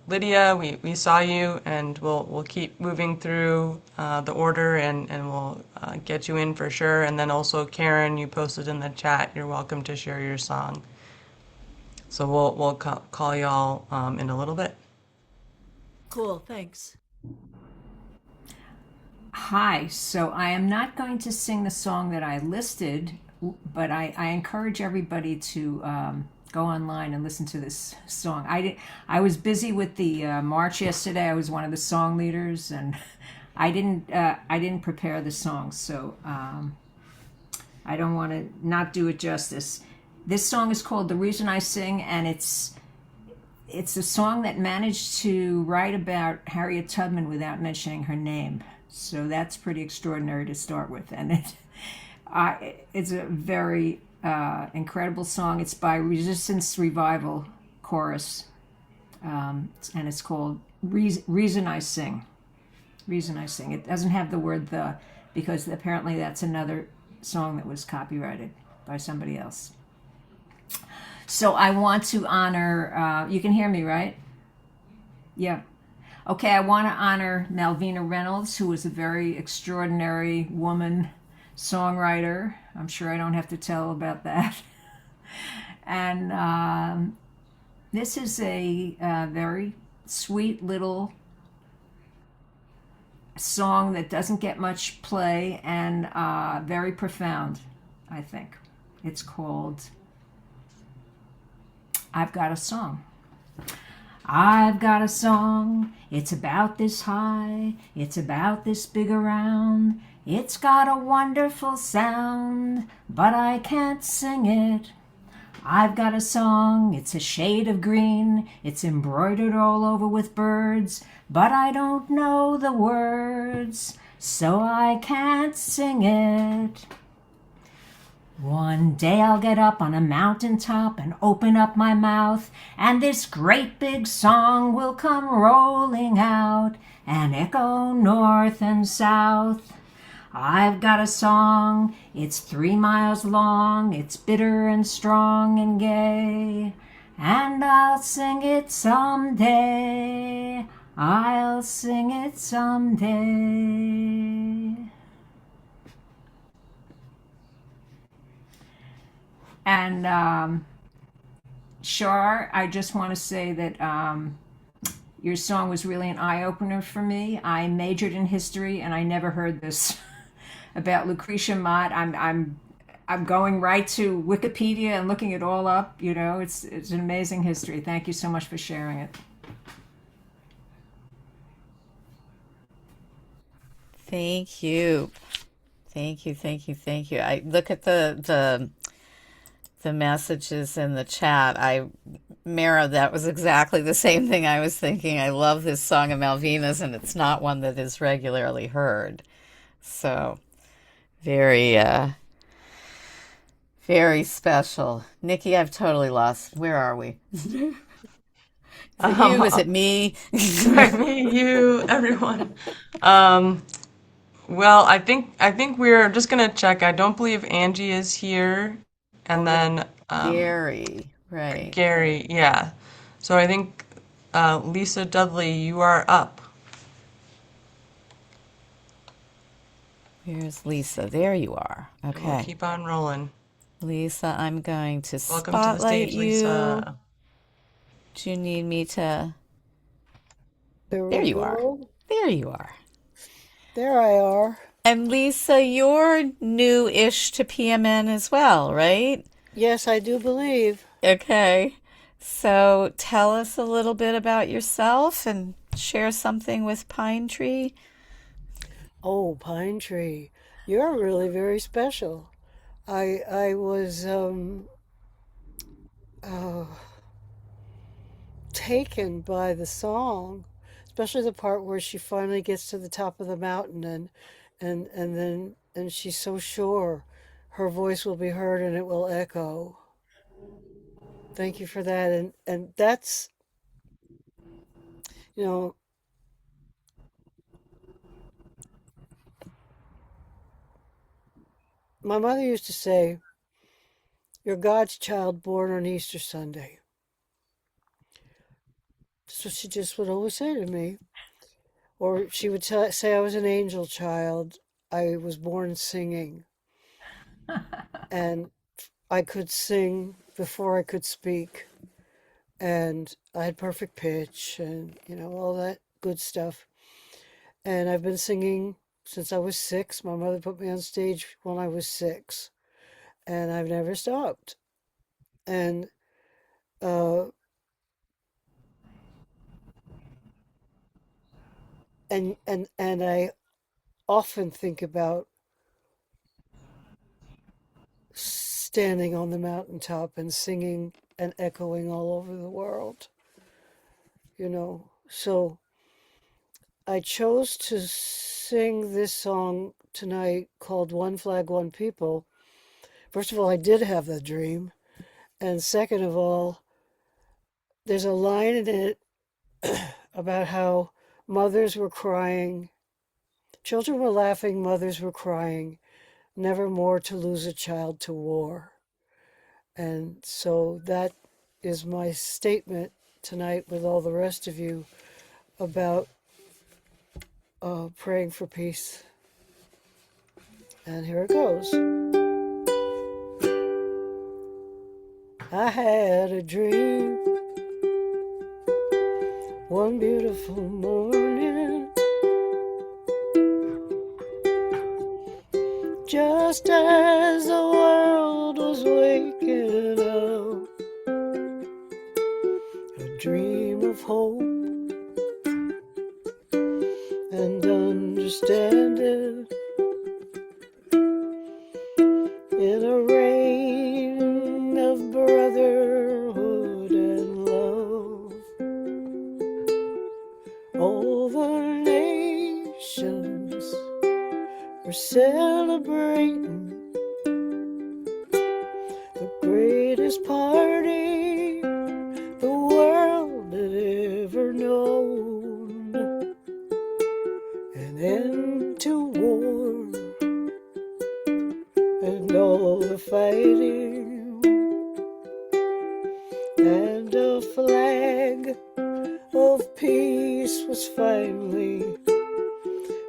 Lydia. We saw you, and we'll keep moving through the order, and we'll get you in for sure. And then also, Karen, you posted in the chat. You're welcome to share your song. So we'll call y'all in a little bit.
Cool, thanks.
Hi, so I am not going to sing the song that I listed, but I encourage everybody to go online and listen to this song. I was busy with the march yesterday. I was one of the song leaders, and I didn't prepare the song, so I don't want to not do it justice. This song is called "The Reason I Sing," and it's a song that managed to write about Harriet Tubman without mentioning her name. So that's pretty extraordinary to start with, and it's a very incredible song. It's by Resistance Revival Chorus, and it's called Reason I Sing. Reason I Sing. It doesn't have the word "the" because apparently that's another song that was copyrighted by somebody else. So I want to honor, you can hear me, right? Yeah. Okay, I want to honor Malvina Reynolds, who was a very extraordinary woman songwriter. I'm sure I don't have to tell about that. And this is a very sweet little song that doesn't get much play and very profound, I think. It's called I've Got a Song. I've got a song, it's about this high, it's about this big around. It's got a wonderful sound, but I can't sing it. I've got a song, it's a shade of green, it's embroidered all over with birds, but I don't know the words, so I can't sing it. One day I'll get up on a mountaintop and open up my mouth, and this great big song will come rolling out and echo north and south. I've got a song, it's 3 miles long, it's bitter and strong and gay, and I'll sing it someday, I'll sing it someday. And Shar, I just want to say that your song was really an eye-opener for me. I majored in history, and I never heard this about Lucretia Mott. I'm going right to Wikipedia and looking it all up. You know, it's an amazing history. Thank you so much for sharing it.
Thank you. Thank you, thank you, thank you. I look at the messages in the chat. Mara, that was exactly the same thing I was thinking. I love this song of Malvina's, and it's not one that is regularly heard. So very Very special. Nikki, I've totally lost. Where are we? Is it you? Is it me?
Sorry, me, you, everyone. Um, well, I think we're just gonna check. I don't believe Angie is here, and then
Gary, right.
Gary, yeah. So I think Lisa Dudley, you are up.
Where's Lisa? There you are.
We'll
Okay.
keep on rolling.
Lisa, I'm going to
Welcome to the
spotlight
stage,
you.
Lisa.
Do you need me to?
There
There
we
you are.
go.
There you are.
There I are.
And Lisa, you're new-ish to PMN as well, right?
Yes, I do believe.
Okay. So tell us a little bit about yourself and share something with Pine Tree.
Oh, Pine Tree, you're really very special. I was uh, taken by the song, especially the part where she finally gets to the top of the mountain and she's so sure her voice will be heard and it will echo. Thank you for that. And that's, you know, my mother used to say, "You're God's child born on Easter Sunday." That's what she just would always say to me. Or she would say I was an angel child. I was born singing. And I could sing before I could speak. And I had perfect pitch and, all that good stuff. And I've been singing since I was 6. My mother put me on stage when I was 6. And I've never stopped. And uh, and I often think about standing on the mountaintop and singing and echoing all over the world, So I chose to sing this song tonight called One Flag, One People. First of all, I did have the dream. And second of all, there's a line in it about how mothers were crying, children were laughing, mothers were crying, never more to lose a child to war. And so that is my statement tonight with all the rest of you about praying for peace. And here it goes. I had a dream one beautiful morning, just as the world was waking up, a dream of hope and understanding in a reign of brotherhood and love. All the nations were celebrating the greatest party the world had ever known. An end to war and all the fighting, and a flag of peace was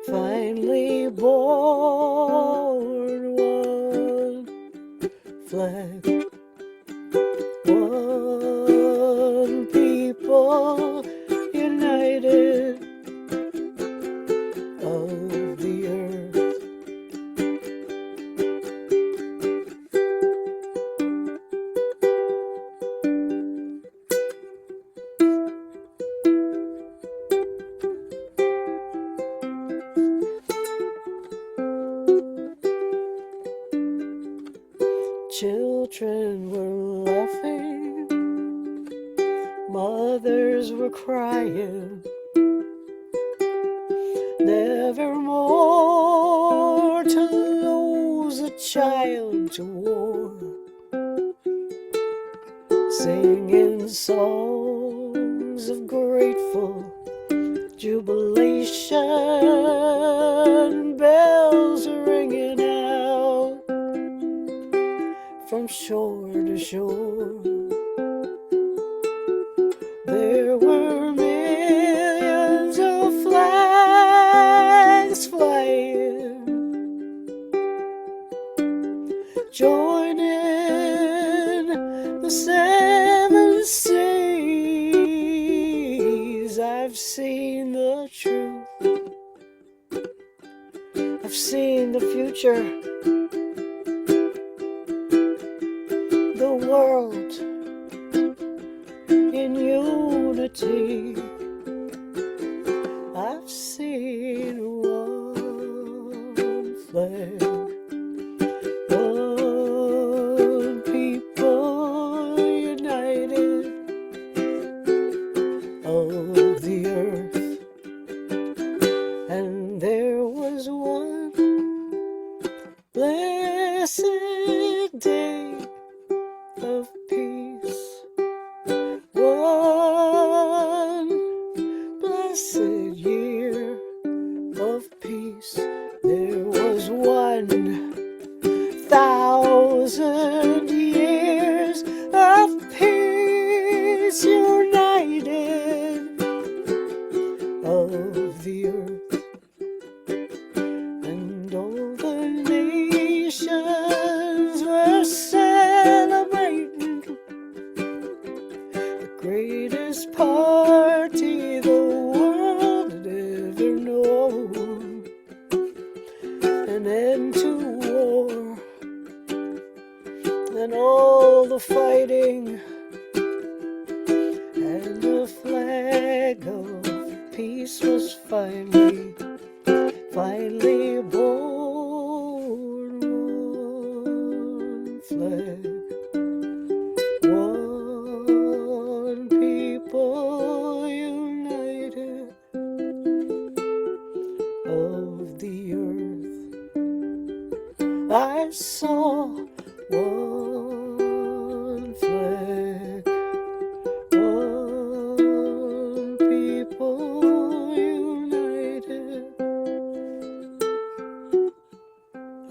finally born. One flag, one people, united of the earth. Children were laughing, mothers were crying, never more to lose a child to war. singing songs of grateful jubilation, bells are ringing out from shore to shore. There were millions of flags flying, joining the seven seas. I've seen the truth, I've seen the future, the world in unity. I've seen one flag, one people united of the earth. And there was one blessed day of peace, one blessed year of peace. There was 1,000 years of peace united of the earth. And all the nations were celebrating the greatest party the world had ever known. An end to war and all the fighting, and the flag of peace was finally born. One flag, one people united of the earth. I saw one flag, one people united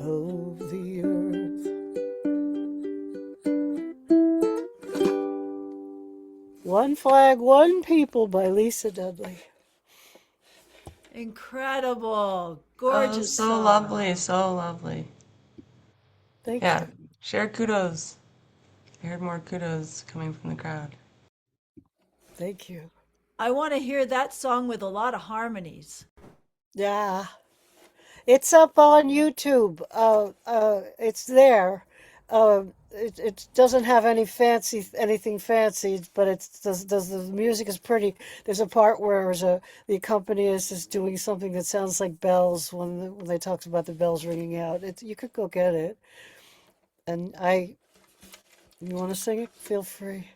of the earth. One Flag, One People by Lisa Dudley.
Incredible.
Oh,
Gorgeous
so
song.
lovely, so lovely.
Thank
Yeah,
you.
share kudos. I heard more kudos coming from the crowd.
Thank you.
I want to hear that song with a lot of harmonies.
Yeah. It's up on YouTube. It's there. It doesn't have anything fancy, but the music is pretty. There's a part where the accompanist is doing something that sounds like bells when they talks about the bells ringing out. You could go get it. And you want to sing it? Feel free.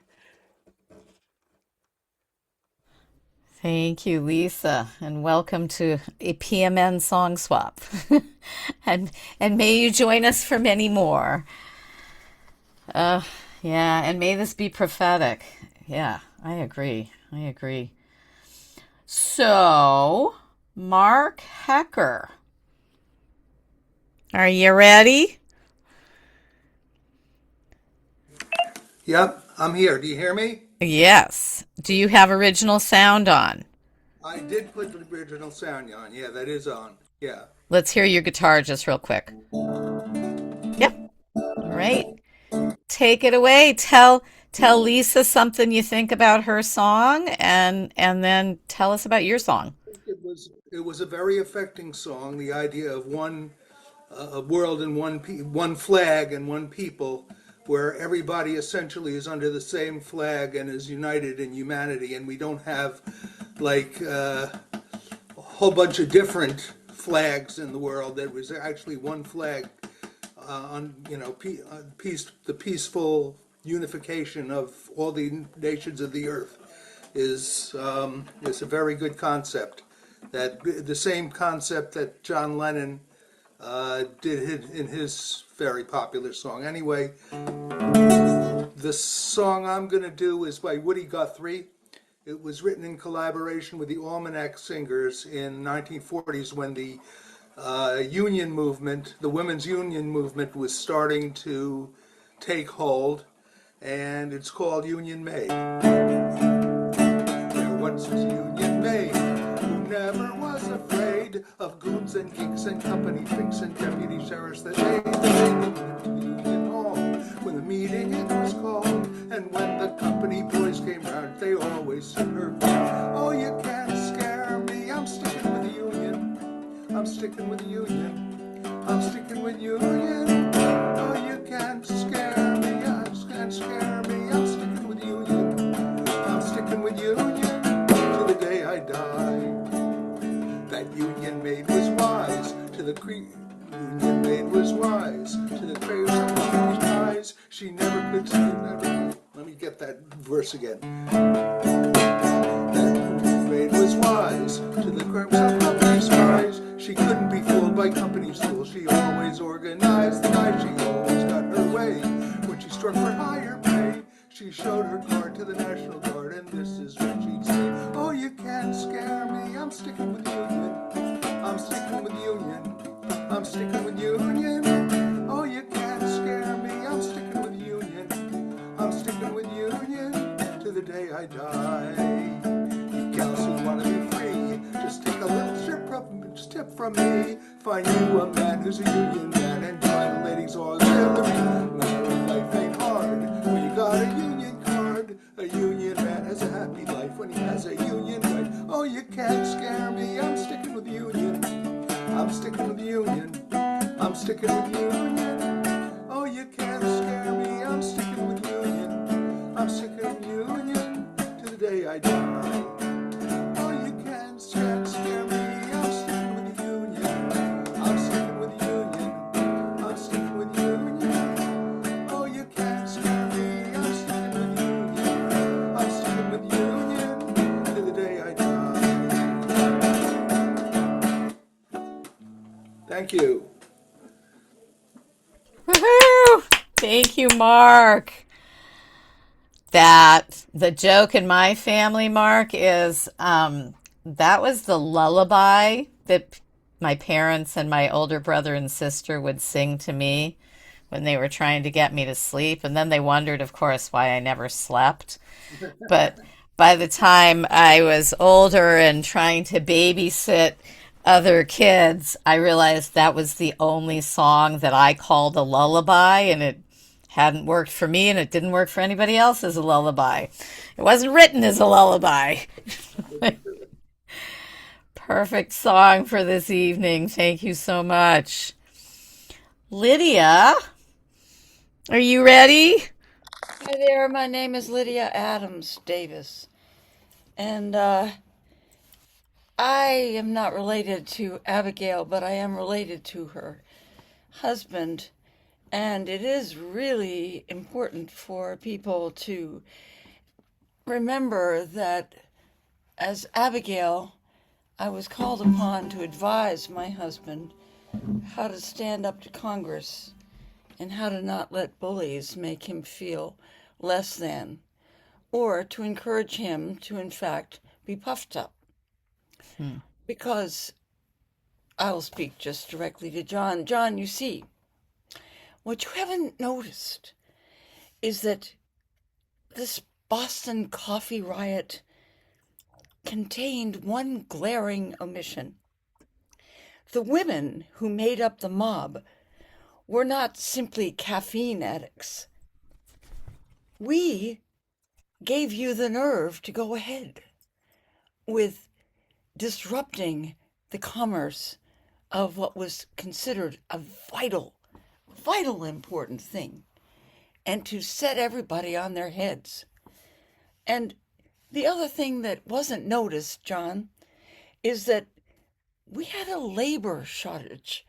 Thank you, Lisa, and welcome to a PMN song swap. and may you join us for many more. Yeah, and may this be prophetic. Yeah, I agree. So, Mark Hecker, are you ready?
Yep, I'm here. Do you hear me?
Yes. Do you have original sound on?
I did put the original sound on. Yeah, that is on. Yeah.
Let's hear your guitar just real quick. Yep. All right. Take it away. Tell Lisa something you think about her song, and then tell us about your song.
It was a very affecting song. The idea of one world and one flag and one people, where everybody essentially is under the same flag and is united in humanity, and we don't have like a whole bunch of different flags in the world. There was actually one flag on the peaceful unification of all the nations of the earth is a very good concept. That the same concept that John Lennon did in his very popular song. Anyway, The song I'm going to do is by Woody Guthrie. It was written in collaboration with the Almanac Singers in 1940s when the union movement, the women's union movement, was starting to take hold, and it's called Union Maid. There once was a Union Maid who never was afraid of goons and geeks and company freaks and deputy sheriffs that made the Union Hall. When the meeting it was called, and when the company boys came round, they always said her, "Oh, you can't scare me, I'm sticking with the Union. I'm sticking with the Union. I'm sticking with Union. Oh, you can't scare me, you can't scare me, I'm sticking with the Union. I'm sticking with Union till the day I die." That Union Maid was wise to the Union Maid was wise to the craves of company's eyes. She never could see, never. Let me get that verse again. That Union Maid was wise to the craves of company's eyes. She couldn't be fooled by company school. She always organized the night. She always got her way. When she struck for higher pay, she showed her card to the National Guard, and this is what she'd say: "Oh, you can't scare me, I'm sticking with Union. I'm sticking with Union. I'm sticking with Union. Oh, you can't scare me, I'm sticking with Union. I'm sticking with Union to the day I die." You gals who want to be free, just take a little tip from me. Find you a man who's a union man and join the ladies' auxiliary. Married life ain't hard when you got a union card. A union man has a happy life when he has a union right. Oh, you can't scare me, I'm sticking with the Union. I'm sticking with the Union. I'm sticking with Union. Oh, you can't scare me, I'm sticking with Union. I'm sticking with Union to the day I die. Oh, you can't scare me, I'm sticking with the Union. I'm sticking with the Union. I'm sticking with Union. Oh, you can't scare me, I'm sticking with the Union. I'm sticking with Union to the day I die. Thank you.
Woohoo! Thank you, Mark. The joke in my family, Mark, is that was the lullaby that my parents and my older brother and sister would sing to me when they were trying to get me to sleep. And then they wondered, of course, why I never slept. But by the time I was older and trying to babysit other kids, I realized that was the only song that I called a lullaby, and it hadn't worked for me, and it didn't work for anybody else as a lullaby. It wasn't written as a lullaby. Perfect song for this evening. Thank you so much. Lydia, are you ready?
Hi there, my name is Lydia Adams Davis, and I am not related to Abigail, but I am related to her husband, and it is really important for people to remember that as Abigail, I was called upon to advise my husband how to stand up to Congress and how to not let bullies make him feel less than, or to encourage him to, in fact, be puffed up. Because I'll speak just directly to John. John, you see, what you haven't noticed is that this Boston coffee riot contained one glaring omission. The women who made up the mob were not simply caffeine addicts. We gave you the nerve to go ahead with disrupting the commerce of what was considered a vital important thing, and to set everybody on their heads. And the other thing that wasn't noticed, John, is that we had a labor shortage.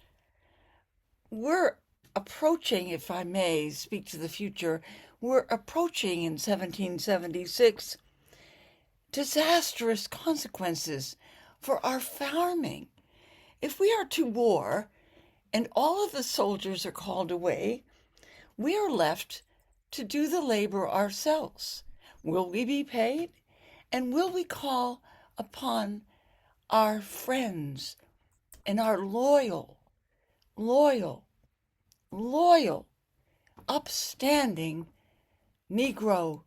We're approaching, if I may speak to the future, we're approaching in 1776 disastrous consequences for our farming. If we are to war and all of the soldiers are called away, we are left to do the labor ourselves? Will we be paid? And will we call upon our friends and our loyal, upstanding Negro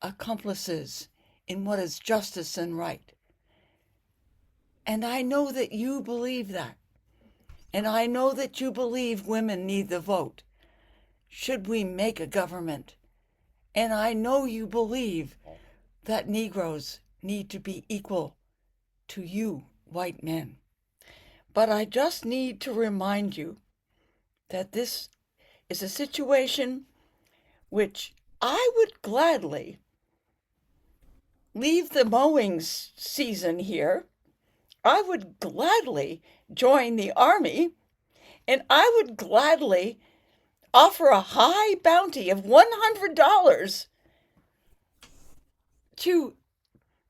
accomplices in what is justice and right? And I know that you believe that. And I know that you believe women need the vote. Should we make a government? And I know you believe that Negroes need to be equal to you, white men. But I just need to remind you that this is a situation which I would gladly leave the mowing season here. I would gladly join the army, and I would gladly offer a high bounty of $100 to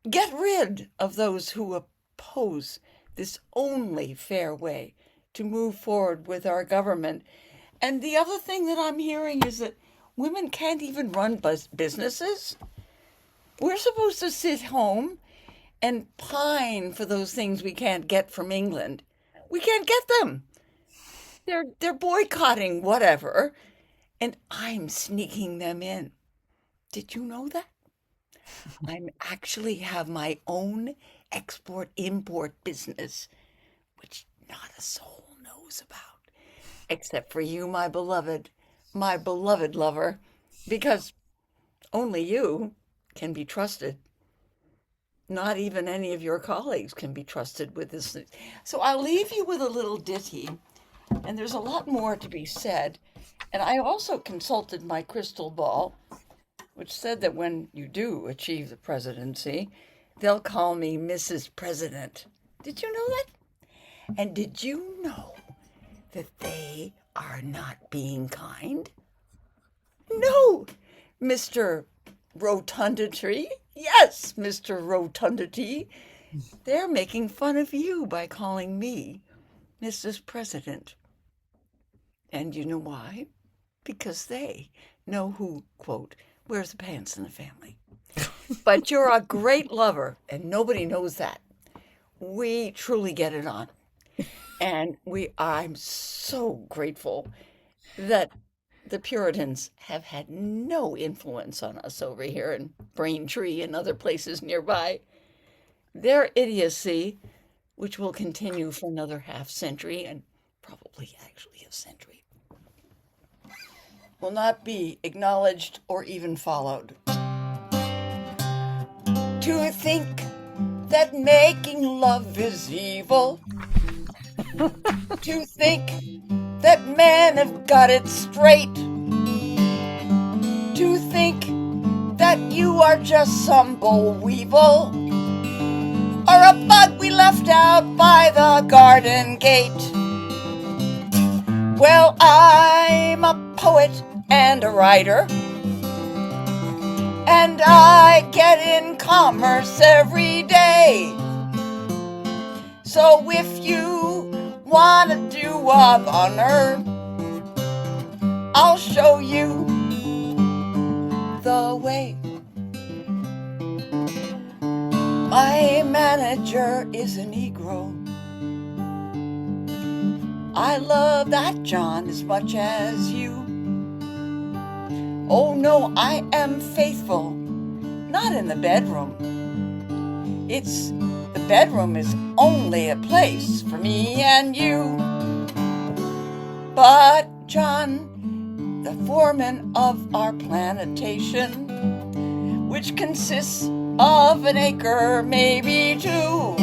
get rid of those who oppose this only fair way to move forward with our government. And the other thing that I'm hearing is that women can't even run businesses. We're supposed to sit home and pine for those things we can't get from England. We can't get them. They're boycotting whatever, and I'm sneaking them in. Did you know that? I actually have my own export-import business, which not a soul knows about, except for you, my beloved lover, because only you can be trusted. Not even any of your colleagues can be trusted with this. So I'll leave you with a little ditty, and there's a lot more to be said. And I also consulted my crystal ball, which said that when you do achieve the presidency, they'll call me Mrs. President. Did you know that? And did you know that they are not being kind? No, Mr. Rotundity. Yes, Mr. Rotundity. They're making fun of you by calling me Mrs. President. And you know why? Because they know who, quote, wears the pants in the family. But you're a great lover, and nobody knows that. We truly get it on. And I'm so grateful that the Puritans have had no influence on us over here in Braintree and other places nearby. Their idiocy, which will continue for another half century and probably actually a century, will not be acknowledged or even followed. To think that making love is evil. To think that men have got it straight. To think that you are just some boll weevil or a bug we left out by the garden gate. Well, I'm a poet and a writer, and I get in commerce every day. So if you want to do of honor, I'll show you the way. My manager is a Negro. I love that John as much as you. Oh no, I am faithful, not in the bedroom. The bedroom is only a place for me and you. But John, the foreman of our plantation, which consists of an acre, maybe two,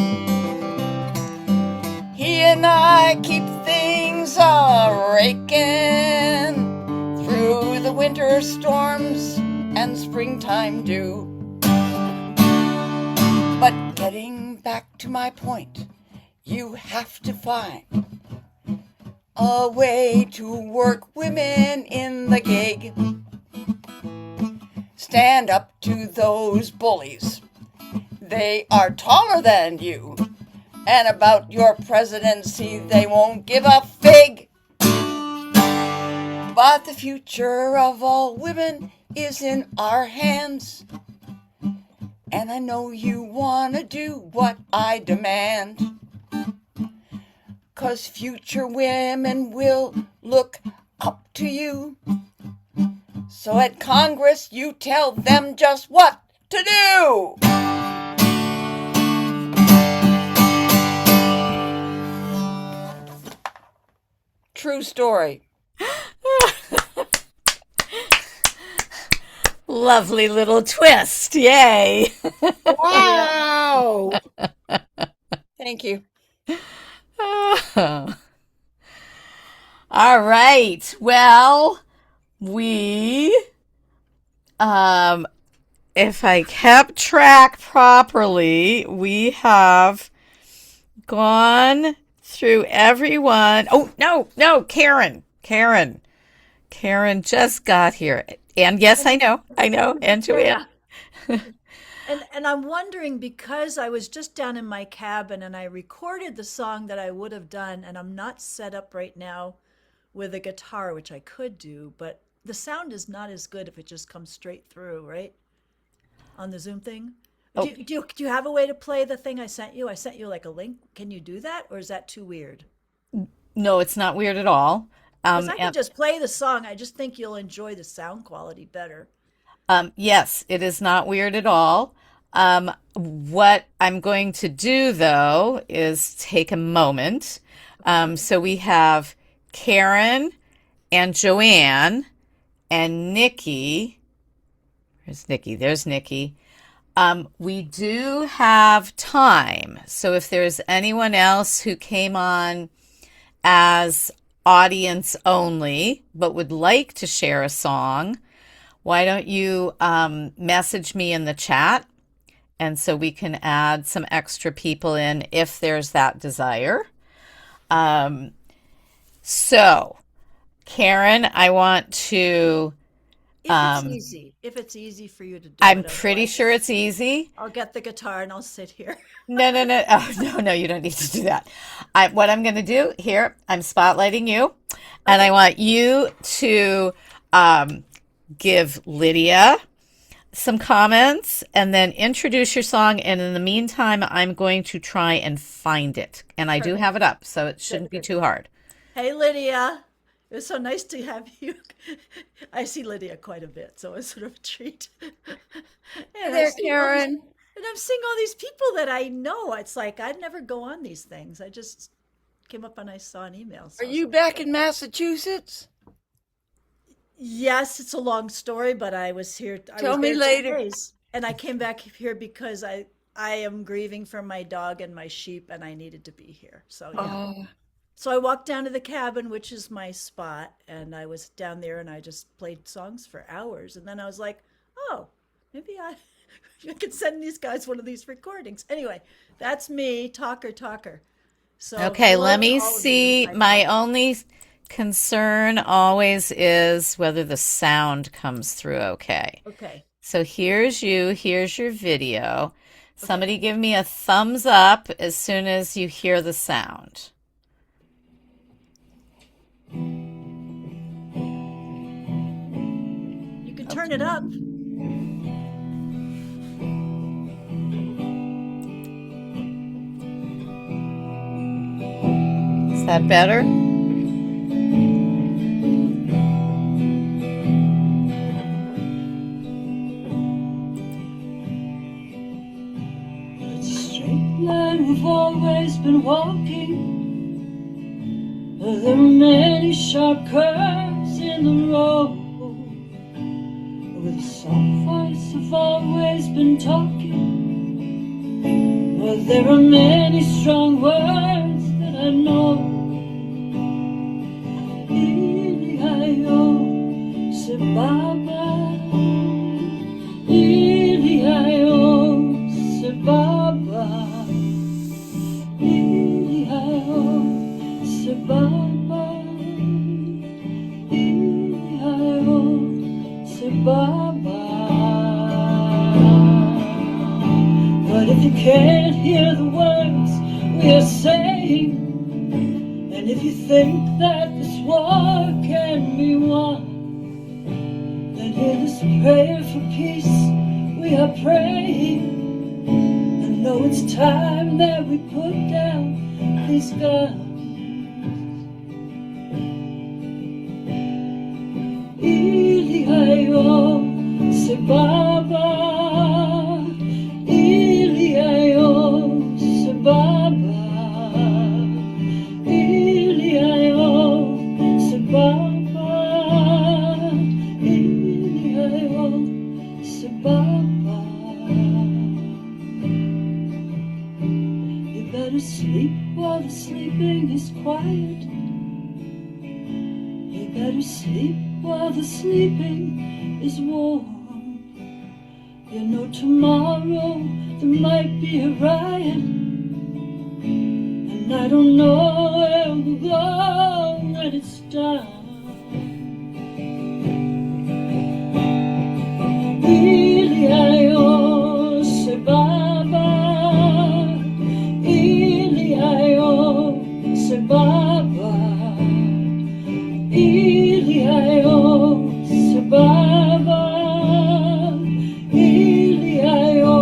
he and I keep things a-raking through the winter storms and springtime dew. But getting back to my point, you have to find a way to work women in the gig. Stand up to those bullies. They are taller than you, and about your presidency they won't give a fig. But the future of all women is in our hands. And I know you wanna do what I demand. 'Cause future women will look up to you. So at Congress, you tell them just what to do. True story.
Lovely little twist. Yay.
Wow. Thank you.
All right. Well, if I kept track properly, we have gone through everyone. Oh, no, Karen just got here. And yes, I know, and Joanne.
And I'm wondering, because I was just down in my cabin and I recorded the song that I would have done, and I'm not set up right now with a guitar, which I could do, but the sound is not as good if it just comes straight through, right? On the Zoom thing.
Oh.
Do you have a way to play the thing I sent you? I sent you like a link. Can you do that, or is that too weird?
No, it's not weird at all.
'Cause I can just play the song. I just think you'll enjoy the sound quality better.
Yes, it is not weird at all. What I'm going to do, though, is take a moment. So we have Karen and Joanne and Nikki. Where's Nikki? There's Nikki. We do have time. So if there's anyone else who came on as audience only but would like to share a song, why don't you message me in the chat, and so we can add some extra people in if there's that desire. So, Karen, I want to...
If it's easy for you to do
I'm
it,
pretty
otherwise
sure it's easy.
I'll get the guitar and I'll sit here.
No. Oh, no, you don't need to do that. What I'm going to do here, I'm spotlighting you, and I want you to give Lydia some comments and then introduce your song. And in the meantime, I'm going to try and find it. And I do have it up, so it shouldn't be too hard.
Hey, Lydia. It was so nice to have you. I see Lydia quite a bit, so it's sort of a treat.
Hey there, Karen.
And I'm seeing all these people that I know. It's like I'd never go on these things. I just came up and I saw an email. So
Are you back in Massachusetts?
Yes, it's a long story, but I was here.
Tell me later.
And I came back here because I am grieving for my dog and my sheep, and I needed to be here. So yeah.
Oh.
So I walked down to the cabin, which is my spot, and I was down there and I just played songs for hours. And then I was like, oh, maybe I could send these guys one of these recordings. Anyway, that's me, talker. So
Okay, let me see. My only concern always is whether the sound comes through okay.
Okay.
So here's your video. Somebody give me a thumbs up as soon as you hear the sound.
You can turn it up.
Is that better?
We've always been walking. There are many sharp curves in the road. With a soft voice I've always been talking. There are many strong words that I know. Ili-i-o, se baba. Ili-i-o, se baba. Ili-i-o, se baba. Ili-i-o, se baba. But if you can't hear the words we are saying, and if you think that this war can be won, then hear this prayer for peace we are praying. And know it's time that we put down these guns. Iliayo se Baba, Iliayo se Baba, Iliayo se Baba, Iliayo se Baba. You better sleep while the sleeping is quiet. You better sleep while the sleeping is warm. You know tomorrow there might be a riot, and I don't know where we'll go when it's done. Iliayo se Baba, Iliayo se Baba, Iliayo se Baba, Iliayo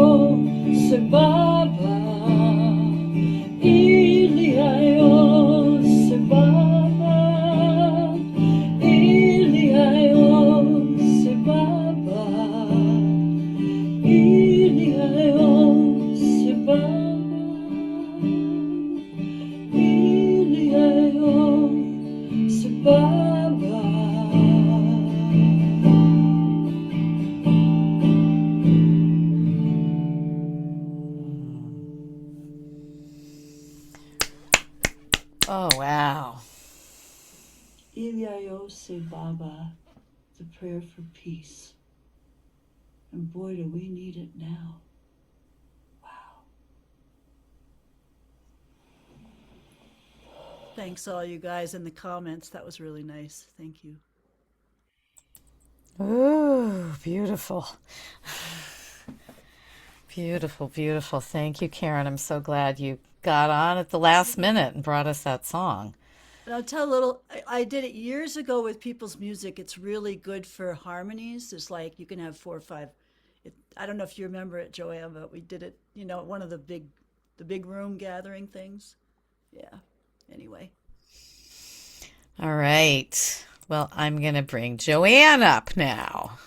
se Baba, Iliayo se Baba, Iliayo se Baba, Iliayo se Baba, Iliayo se Baba.
Oh, wow.
Iliayo se Baba, the prayer for peace. And boy, do we need it now.
Thanks all you guys in the comments. That was really nice. Thank you.
Ooh, beautiful. Beautiful, beautiful. Thank you, Karen. I'm so glad you got on at the last minute and brought us that song.
And I'll tell a little, I did it years ago with people's music. It's really good for harmonies. It's like you can have 4 or 5. I don't know if you remember it, Joanne, but we did it, you know, at one of the big room gathering things. Yeah. Anyway.
All right. Well, I'm going to bring Joanne up now.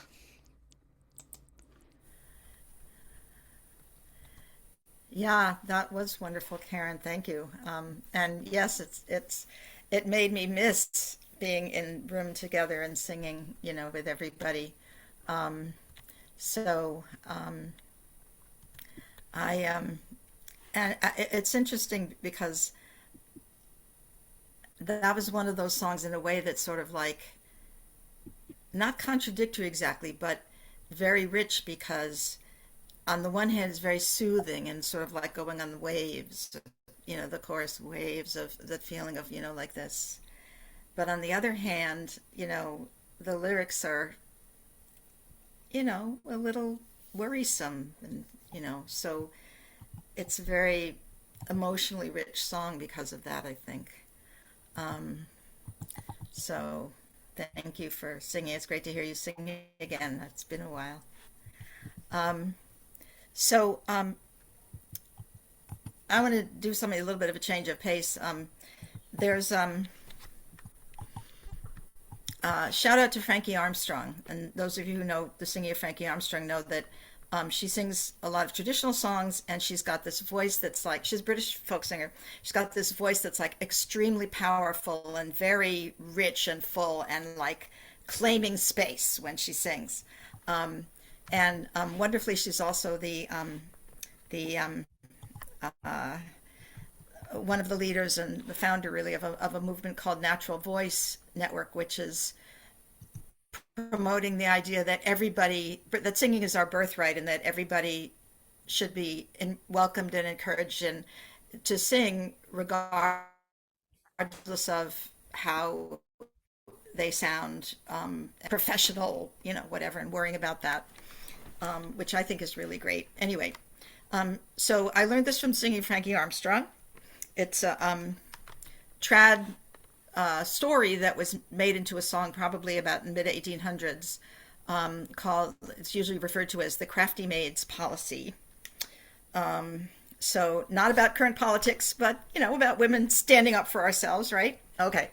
Yeah, that was wonderful, Karen. Thank you. And yes, it made me miss being in room together and singing, you know, with everybody. So it's interesting because that was one of those songs in a way that's sort of like not contradictory exactly, but very rich because on the one hand it's very soothing and sort of like going on the waves, you know, the chorus waves of the feeling of, you know, like this. But on the other hand, you know, the lyrics are, you know, a little worrisome and, you know, so it's a very emotionally rich song because of that, I think. So thank you for singing. It's great to hear you sing again. It's been a while. I want to do something a little bit of a change of pace. There's shout out to Frankie Armstrong, and those of you who know the singing of Frankie Armstrong know that she sings a lot of traditional songs, and she's got this voice that's like, she's a British folk singer. She's got this voice that's like extremely powerful and very rich and full and like claiming space when she sings. And wonderfully, she's also one of the leaders and the founder really of a movement called Natural Voice Network, which is promoting the idea that that singing is our birthright and that everybody should be welcomed and encouraged and to sing regardless of how they sound, professional, you know, whatever, and worrying about that, which I think is really great. Anyway, so I learned this from singing Frankie Armstrong. It's a trad story that was made into a song probably about mid 1800s, called, it's usually referred to as the Crafty Maids Policy. So not about current politics, but, you know, about women standing up for ourselves, right? Okay.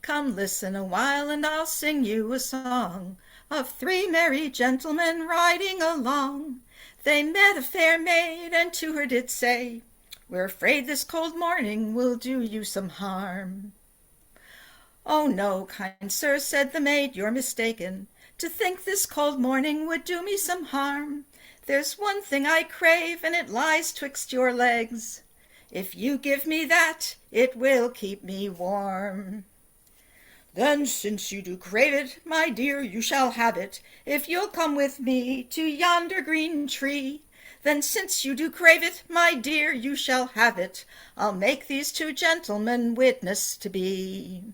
Come listen a while and I'll sing you a song of three merry gentlemen riding along. They met a fair maid and to her did say, "We're afraid this cold morning will do you some harm." "Oh no, kind sir," said the maid, "you're mistaken, to think this cold morning would do me some harm. There's one thing I crave, and it lies twixt your legs. If you give me that, it will keep me warm." "Then since you do crave it, my dear, you shall have it, if you'll come with me to yonder green tree. Then since you do crave it, my dear, you shall have it, I'll make these two gentlemen witness to be."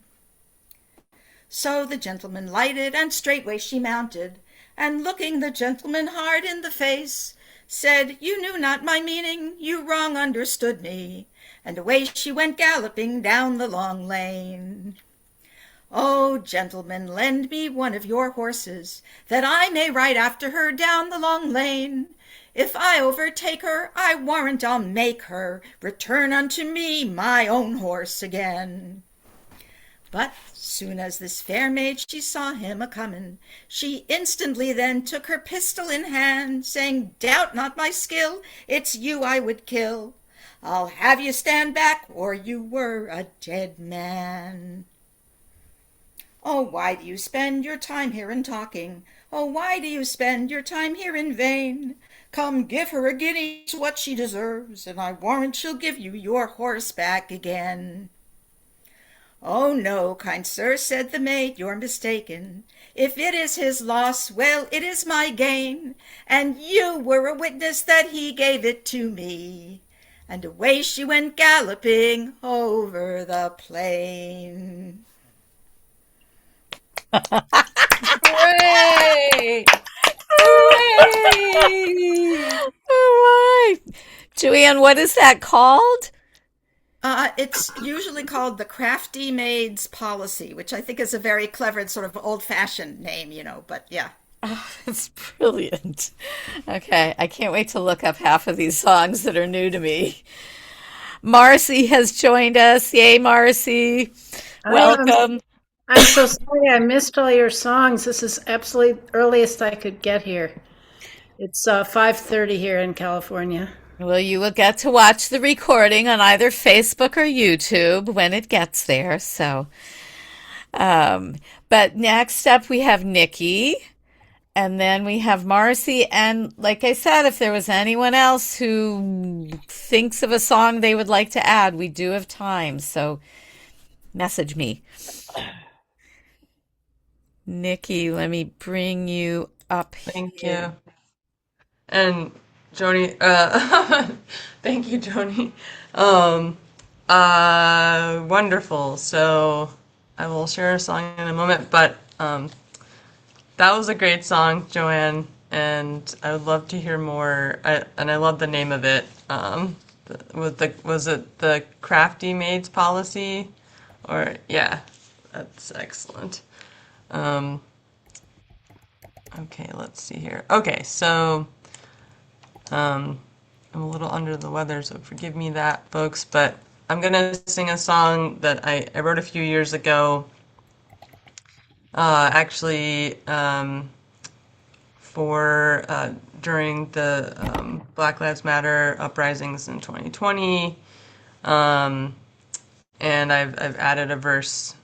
So the gentleman lighted, and straightway she mounted, and looking the gentleman hard in the face, said, "You knew not my meaning, you wrong understood me," and away she went galloping down the long lane. "Oh, gentlemen, lend me one of your horses, that I may ride after her down the long lane. If I overtake her, I warrant I'll make her return unto me my own horse again." But soon as this fair maid she saw him a-comin', she instantly then took her pistol in hand, saying, "Doubt not my skill, it's you I would kill. I'll have you stand back, or you were a dead man. Oh, why do you spend your time here in talking? Oh, why do you spend your time here in vain? Come, give her a guinea to what she deserves, and I warrant she'll give you your horse back again." "Oh, no, kind sir," said the maid, "you're mistaken. If it is his loss, well, it is my gain, and you were a witness that he gave it to me." And away she went galloping over the plain.
Hooray! Hooray! All right. Joanne, what is that called?
It's usually called the Crafty Maids Policy, which I think is a very clever sort of old-fashioned name, you know, but yeah.
Oh, it's brilliant. Okay, I can't wait to look up half of these songs that are new to me. Marcy has joined us. Yay, Marcy. Welcome.
I'm so sorry I missed all your songs. This is absolutely earliest I could get here. It's 5:30 here in California.
Well, you will get to watch the recording on either Facebook or YouTube when it gets there. So, but next up we have Nikki, and then we have Marcy. And like I said, if there was anyone else who thinks of a song they would like to add, we do have time. So message me. Nikki, let me bring you up
Thank
here.
you. And Joni, thank you, Joni. Wonderful. So I will share a song in a moment, but that was a great song, Joanne, and I would love to hear more. And I love the name of it. Was it the Crafty Maids Policy? Or yeah, that's excellent. Okay, let's see here. Okay, so I'm a little under the weather, so forgive me that, folks, but I'm gonna sing a song that I wrote a few years ago, actually, for during the Black Lives Matter uprisings in 2020, and I've added a verse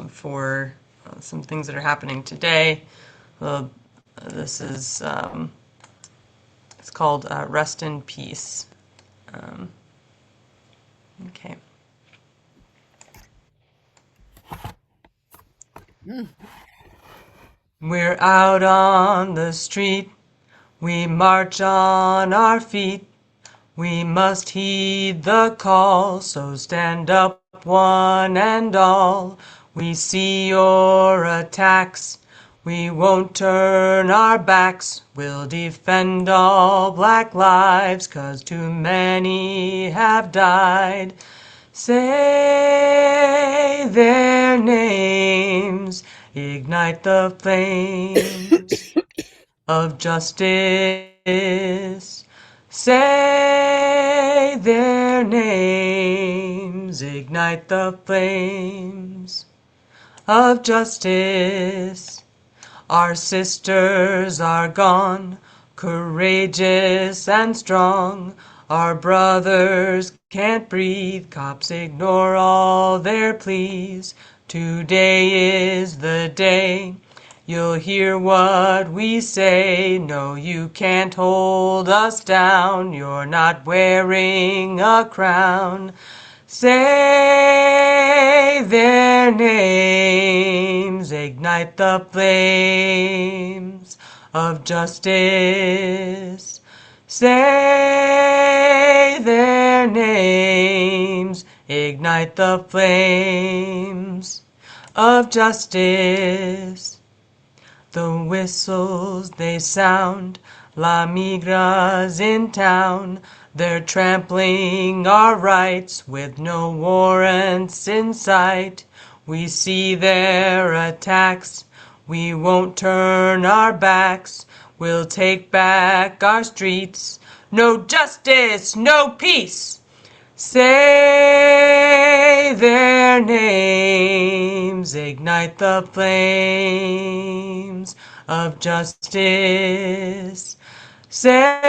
for some things that are happening today. Well, this is it's called "Rest in Peace." Okay. We're out on the street, we march on our feet. We must heed the call, so stand up one and all. We see your attacks, We won't turn our backs, we'll defend all black lives, 'cause too many have died. Say their names, ignite the flames of justice. Say their names, ignite the flames of justice. Our sisters are gone, courageous and strong. Our brothers can't breathe, cops ignore all their pleas. Today is the day you'll hear what we say. No, you can't hold us down, you're not wearing a crown. Say their names, ignite the flames of justice. Say their names, ignite the flames of justice. The whistles they sound, La Migra's in town. They're trampling our rights with no warrants in sight. We see their attacks, we won't turn our backs. We'll take back our streets. No justice, no peace. Say their names, ignite the flames of justice. Say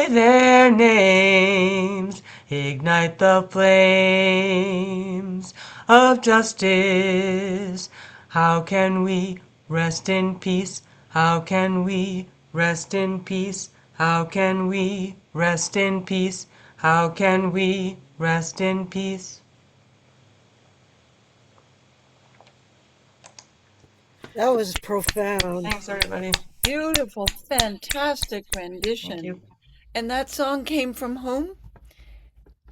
their names, ignite the flames of justice. How can we rest in peace? How can we rest in peace? How can we rest in peace? How can we rest in peace?
That was profound.
Thanks, everybody.
Beautiful, fantastic rendition.
Thank you.
And that song came from whom?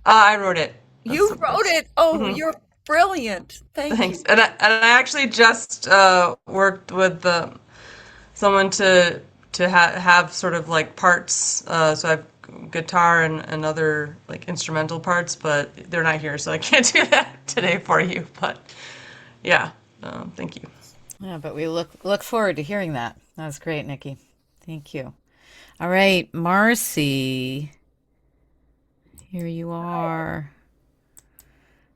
I wrote it.
You wrote it. Oh,
Mhm.
you're brilliant. Thanks.
And I actually just worked with someone to have sort of like parts. So I have guitar and other like instrumental parts, but they're not here, so I can't do that today for you. But yeah, thank you.
Yeah, but we look forward to hearing that. That was great, Nikki. Thank you. All right, Marcy. Here you are.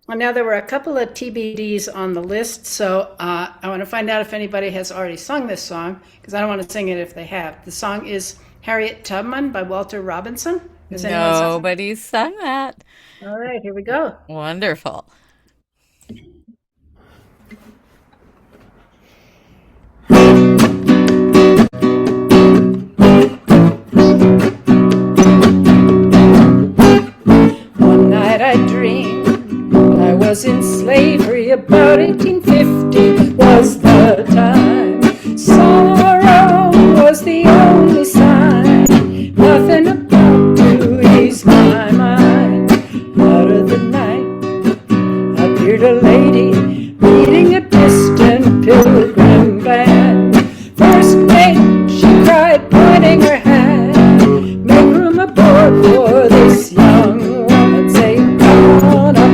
Well, now there were a couple of TBDs on the list, so I want to find out if anybody has already sung this song, because I don't want to sing it if they have. The song is Harriet Tubman by Walter Robinson. Has anyone sung it?
Nobody's sung that.
All right, here we go.
Wonderful.
One night I dreamed I was in slavery, about 1850 was the time. Sorrow was the only sign, nothing about to ease my mind. Out of the night appeared a lady leading a distant pilgrim band. First mate, she cried, pointing her hand, make room aboard for this young woman. Say, come on up,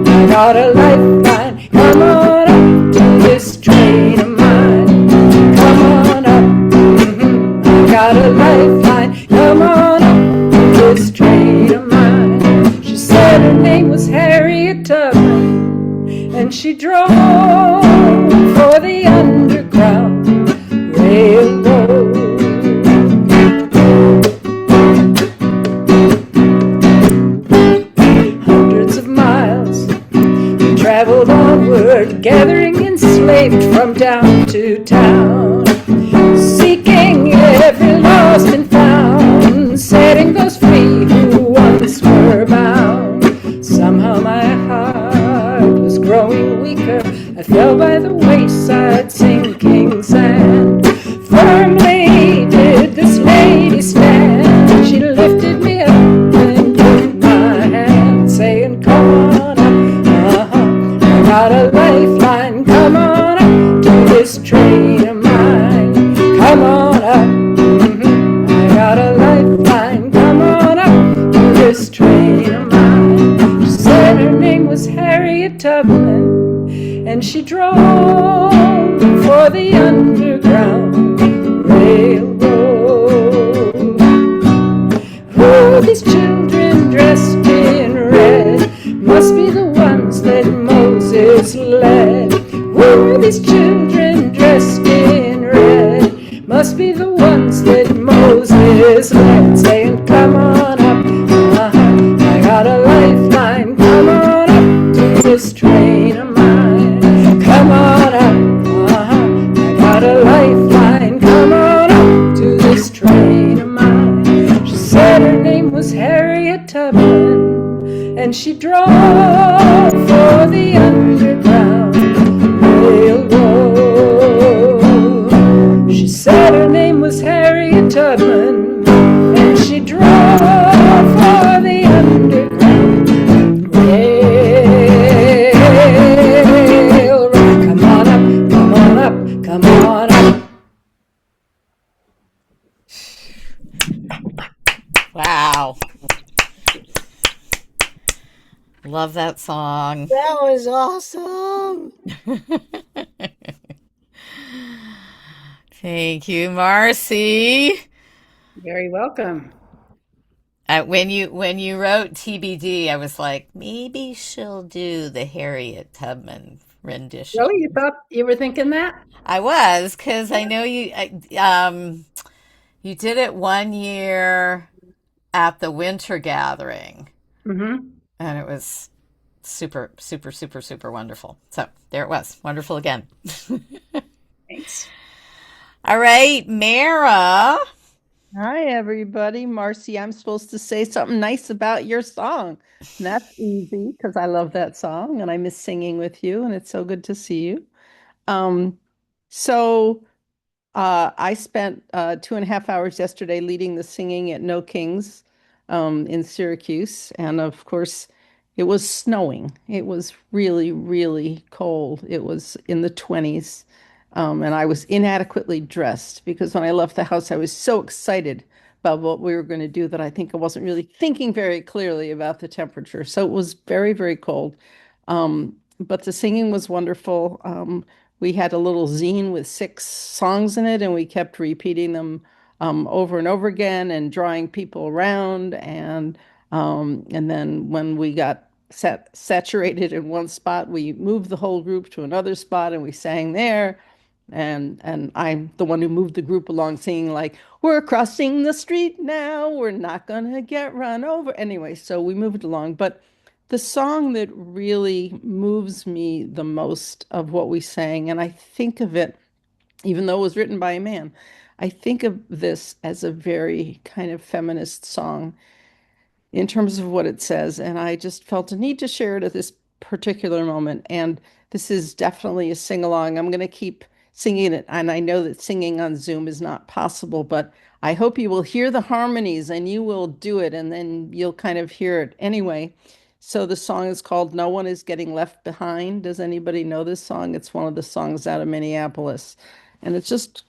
I got a lifeline. Come on up to this train of mine. Come on up, I got a lifeline. Come on up to this train of mine. She said her name was Harriet Tubman, and she drove for the Underground Railroad. Hundreds of miles we traveled onward, gathering enslaved from town to town, seeking every lost and found, setting those free who once were bound. Somehow my heart was growing weaker, she drove for the Underground Railroad. Who are these children dressed in red? Must be the ones that Moses led. Who are these children dressed in red? Must be the ones that Moses led. Saying, come on up, I got a lifeline. Come on up to this train of mine. Come on up, I got a lifeline. Come on up to this train of mine. She said her name was Harriet Tubman, and she drove for the Underground Railroad. She said her name was Harriet Tubman, and she drove for the Underground Railroad. Come on up, come on up, come on up.
Wow. Love that song.
That was awesome.
Thank you, Marcy.
Very welcome.
When you wrote TBD, I was like, maybe she'll do the Harriet Tubman rendition.
Really? You were thinking that?
I was, because I know you did it one year at the Winter Gathering,
Mm-hmm.
and it was super, super, super, super wonderful. So there it was. Wonderful again.
Thanks.
All right, Mara.
Hi, everybody. Marcy, I'm supposed to say something nice about your song. And that's easy because I love that song and I miss singing with you, and it's so good to see you. Um, so I spent 2.5 hours yesterday leading the singing at No Kings in Syracuse. And of course, it was snowing. It was really, really cold. It was in the 20s. And I was inadequately dressed because when I left the house, I was so excited about what we were going to do that I think I wasn't really thinking very clearly about the temperature. So it was very, very cold. But the singing was wonderful. We had a little zine with 6 songs in it, and we kept repeating them over and over again and drawing people around. And then when we got saturated in one spot, we moved the whole group to another spot and we sang there. And I'm the one who moved the group along singing like, we're crossing the street now, we're not gonna get run over. Anyway, so we moved along. But the song that really moves me the most of what we sang, and I think of it, even though it was written by a man, I think of this as a very kind of feminist song in terms of what it says. And I just felt a need to share it at this particular moment. And this is definitely a sing-along. I'm going to keep singing it. And I know that singing on Zoom is not possible, but I hope you will hear the harmonies and you will do it. And then you'll kind of hear it anyway. So the song is called No One Is Getting Left Behind. Does anybody know this song? It's one of the songs out of Minneapolis. And it's just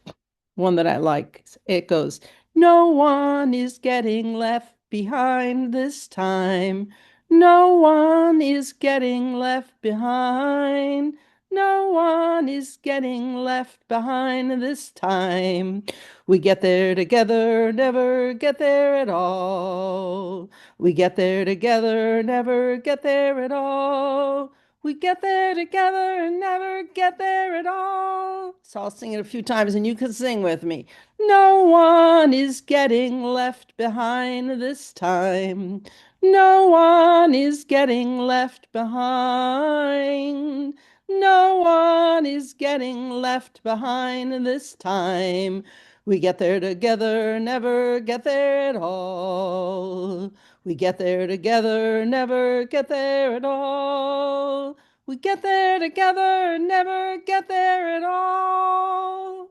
one that I like. It goes, no one is getting left behind this time. No one is getting left behind. No one is getting left behind this time. We get there together, never get there at all. We get there together, never get there at all. We get there together and never get there at all. So I'll sing it a few times and you can sing with me. No one is getting left behind this time. No one is getting left behind. No one is getting left behind this time. We get there together, never get there at all. We get there together, never get there at all. We get there together, never get there at all.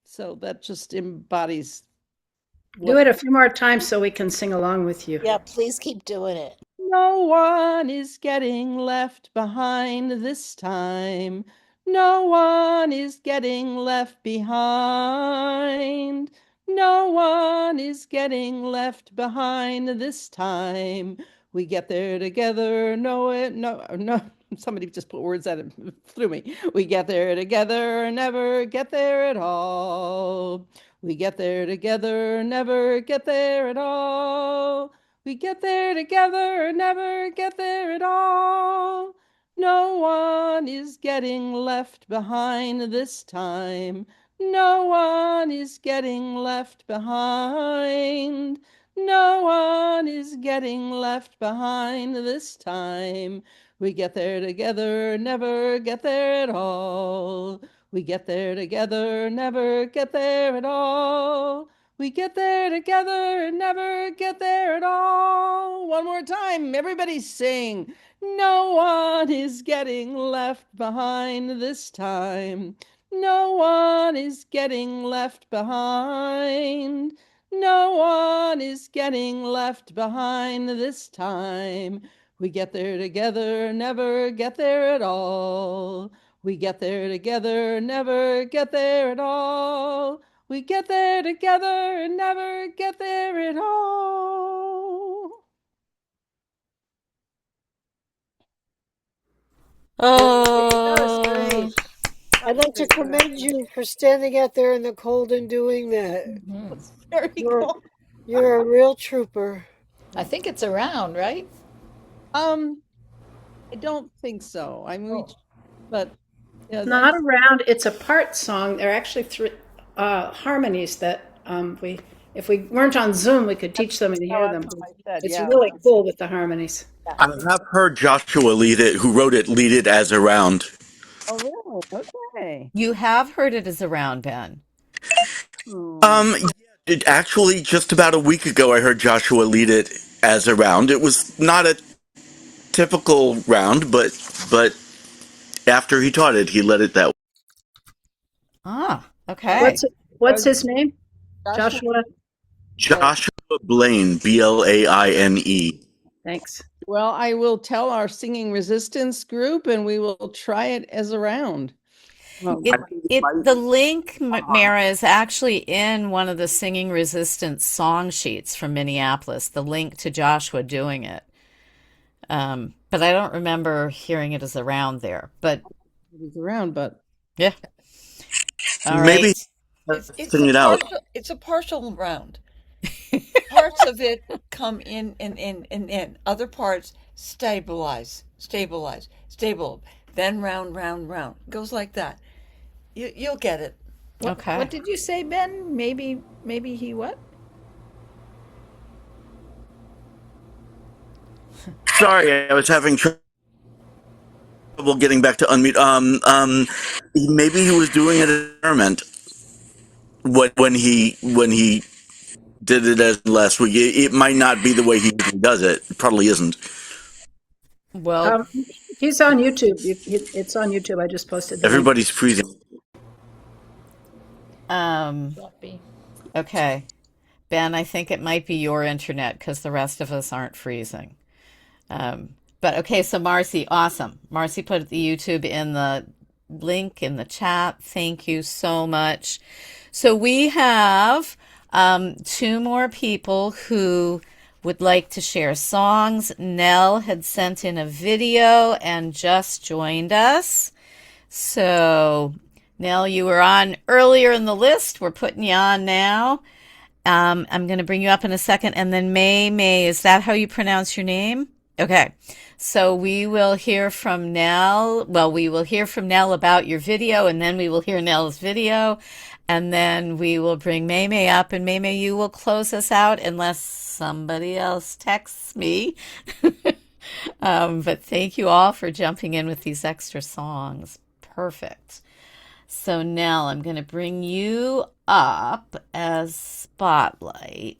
So that just embodies.
Do it a few more times so we can sing along with you.
Yeah, please keep doing it.
No one is getting left behind this time. No one is getting left behind. No one is getting left behind this time. We get there together. No, somebody just put words at it through me. We get there together, never get there at all. We get there together, never get there at all. We get there together, never get there at all. No one is getting left behind this time. No one is getting left behind. No one is getting left behind this time. We get there together, never get there at all. We get there together, never get there at all. We get there together, never get there at all. One more time, everybody sing. No one is getting left behind this time. No one is getting left behind. No one is getting left behind this time. We get there together, never get there at all. We get there together, never get there at all. We get there together, never get there at all.
That was great.
I'd like to commend you for standing out there in the cold and doing that.
That's very cool.
You're a real trooper.
I think it's around, right?
I don't think so. I mean, but yeah,
Not around. It's a part song. There are actually three harmonies that if we weren't on Zoom, we could teach them and hear them. It's really cool with the harmonies.
I have heard Joshua who wrote it, lead it as around.
Oh, really? Okay.
You have heard it as around, Ben.
Actually, just about a week ago, I heard Joshua lead it as around. It was not a typical round, but after he taught it, he led it that way.
Ah, okay.
What's his name? Joshua?
Joshua Blaine, Blaine.
Thanks.
Well, I will tell our Singing Resistance group, and we will try it as a round.
The link, Mara, is actually in one of the Singing Resistance song sheets from Minneapolis, the link to Joshua doing it. But I don't remember hearing it as a round there. But
it was around, but
yeah. All
Maybe
right.
sing it out.
It's a partial round. Parts of it come in. Other parts stabilize. Then round. It goes like that. You'll get it.
Okay.
What did you say, Ben? Maybe he what?
Sorry, I was having trouble getting back to unmute. Maybe he was doing an experiment when he did it as last week. It might not be the way he does it. It probably isn't.
Well,
he's on YouTube. It's on YouTube. I just posted.
Everybody's freezing.
Okay. Ben, I think it might be your internet because the rest of us aren't freezing. But okay, so Marcy, awesome. Marcy put the YouTube in the link in the chat. Thank you so much. So we have two more people who would like to share songs. Nell had sent in a video and just joined us. So Nell, you were on earlier in the list. We're putting you on now. I'm going to bring you up in a second. And then May, is that how you pronounce your name? Okay. So we will hear from Nell. Well, we will hear from Nell about your video, and then we will hear Nell's video. And then we will bring May up, and May, you will close us out unless somebody else texts me. But thank you all for jumping in with these extra songs. Perfect. So Nell, I'm going to bring you up as Spotlight.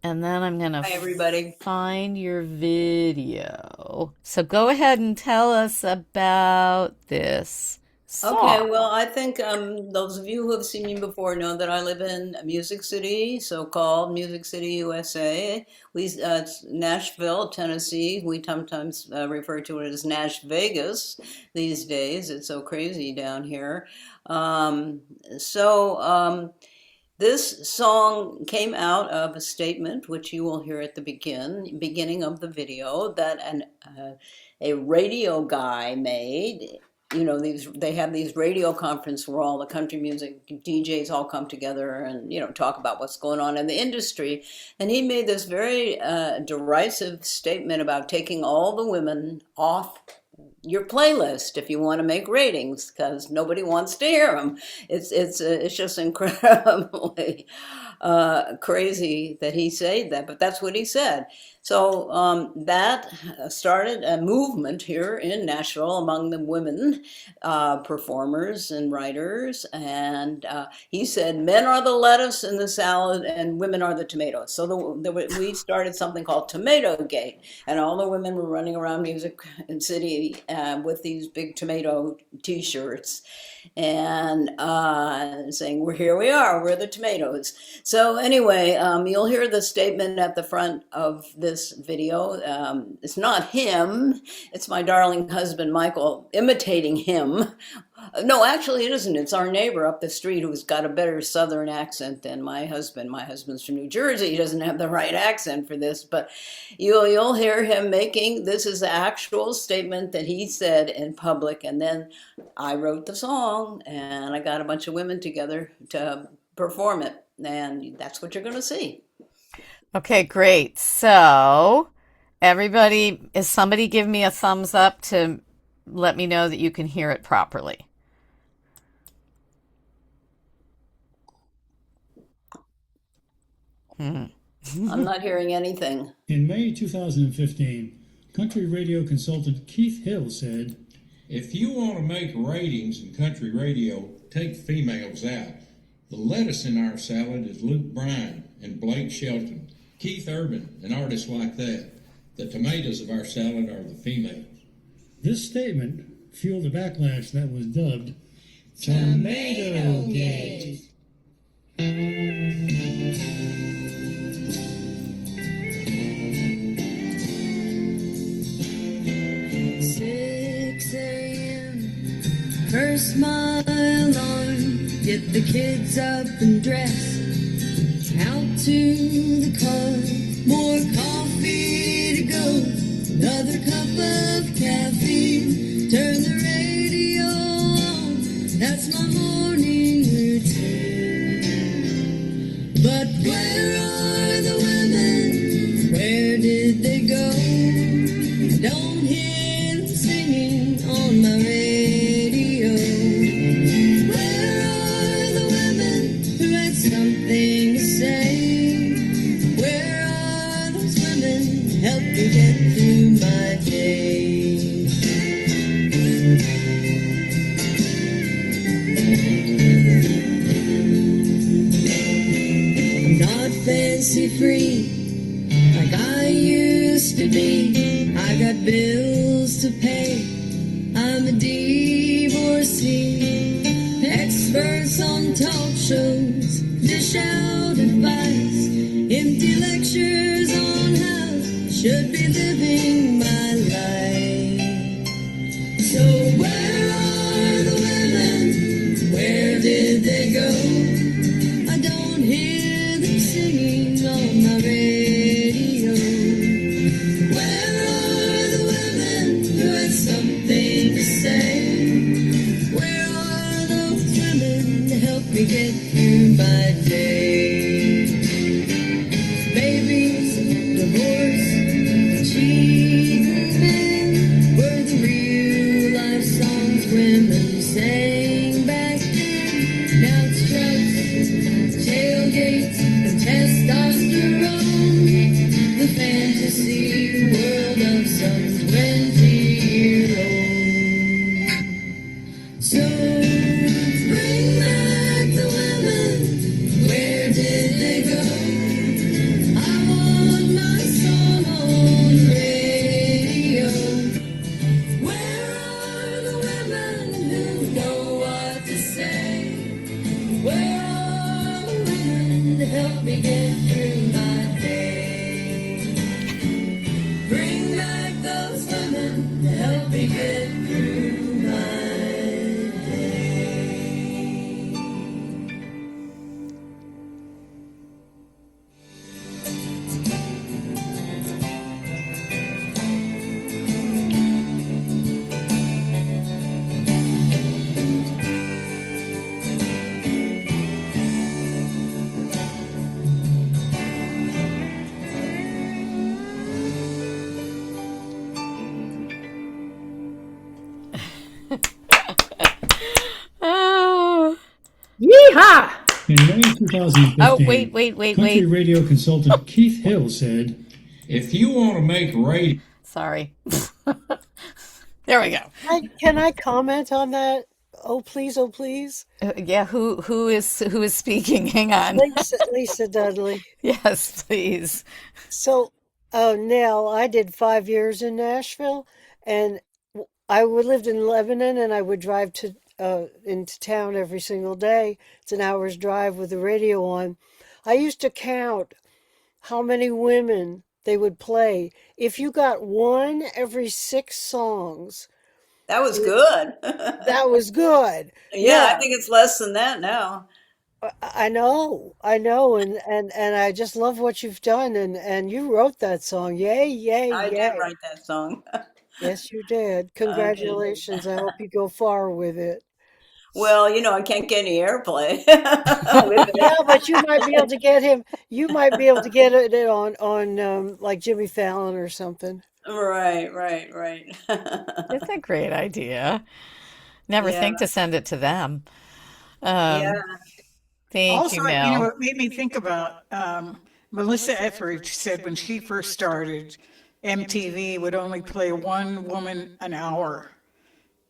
And then I'm going to find your video. So go ahead and tell us about this song.
Okay, well, I think those of you who have seen me before know that I live in Music City, so-called Music City, USA. It's Nashville, Tennessee. We sometimes refer to it as Nash Vegas these days. It's so crazy down here. This song came out of a statement, which you will hear at the beginning of the video, that a radio guy made. You know, they have these radio conferences where all the country music DJs all come together and, you know, talk about what's going on in the industry. And he made this very derisive statement about taking all the women off your playlist if you want to make ratings, because nobody wants to hear them. It's just incredibly crazy that he said that, but that's what he said. So that started a movement here in Nashville among the women performers and writers. And he said, men are the lettuce in the salad and women are the tomatoes. So we started something called Tomato Gate. And all the women were running around Music City with these big tomato T-shirts and saying, here we are, we're the tomatoes. So anyway, you'll hear the statement at the front of this video. It's not him, it's my darling husband Michael imitating him. No, actually it isn't. It's our neighbor up the street who's got a better southern accent than my husband. My husband's from New Jersey. He doesn't have the right accent for this, but you'll hear him making, this is the actual statement that he said in public. And then I wrote the song and I got a bunch of women together to perform it. And that's what you're going to see.
Okay, great. So everybody, is somebody give me a thumbs up to let me know that you can hear it properly?
I'm not hearing anything.
In May 2015, country radio consultant Keith Hill said,
if you want to make ratings in country radio, take females out. The lettuce in our salad is Luke Bryan and Blake Shelton, Keith Urban, and artists like that. The tomatoes of our salad are the females.
This statement fueled a backlash that was dubbed Tomato Gate.
6 a.m. First my alarm. Get the kids up and dressed. Out to the car. More coffee to go. Another cup of caffeine. Turn the radio on. That's my morning routine. But where are the women? Where did they go? I don't hear them singing on my radio. Where are the women who had something to say? Where are those women? Help me get through my day. I'm not fancy free like I used to be. I got bills to pay. I'm a divorcee. Experts on talk shows dish out advice. Empty lectures on how I should be living my life. So where are the women? Where did they go? I don't hear them singing on my radio. Where are the women who had something to say? Where are those women to help me get through my day? Babies, divorce, cheating men were the real life songs women sang back then. Now it's trucks, tailgates, and testosterone. The fantasy world of some 20-year-old. So bring back the women. Where did they go? I want my song on the radio. Where are the women who know what to say? Where are the women to help me get through my day? Bring back those women to help me get through my day.
Yeehaw!
In May 2015,
Oh, wait.
country radio consultant Keith Hill said, "If you want to make radio..."
Sorry. There we go.
Can I comment on that? Oh please, oh please.
Yeah, who is speaking? Hang on.
Lisa Dudley.
Yes, please.
So, Nell, I did 5 years in Nashville, and lived in Lebanon, and I would drive to into town every single day. It's an hour's drive with the radio on. I used to count how many women they would play. If you got one every 6 songs,
That was good.
that was good.
Yeah, I
Yeah,
think it's less than that now.
I know, and I just love what you've done, and you wrote that song. Yay, yay,
I did
yay.
write that song.
Yes, you did.
Okay.
Congratulations. I hope you go far with it.
Well, I can't get any airplay with
Yeah, but you might be able
it.
to get him. You might be able to get it on like Jimmy Fallon or something.
Right.
It's a great idea. Never
Yeah,
think to send it to them.
yeah.
Thank you,
Also,
Mel.
it made me think about Melissa Etheridge said when she first started, MTV would only play one woman an hour.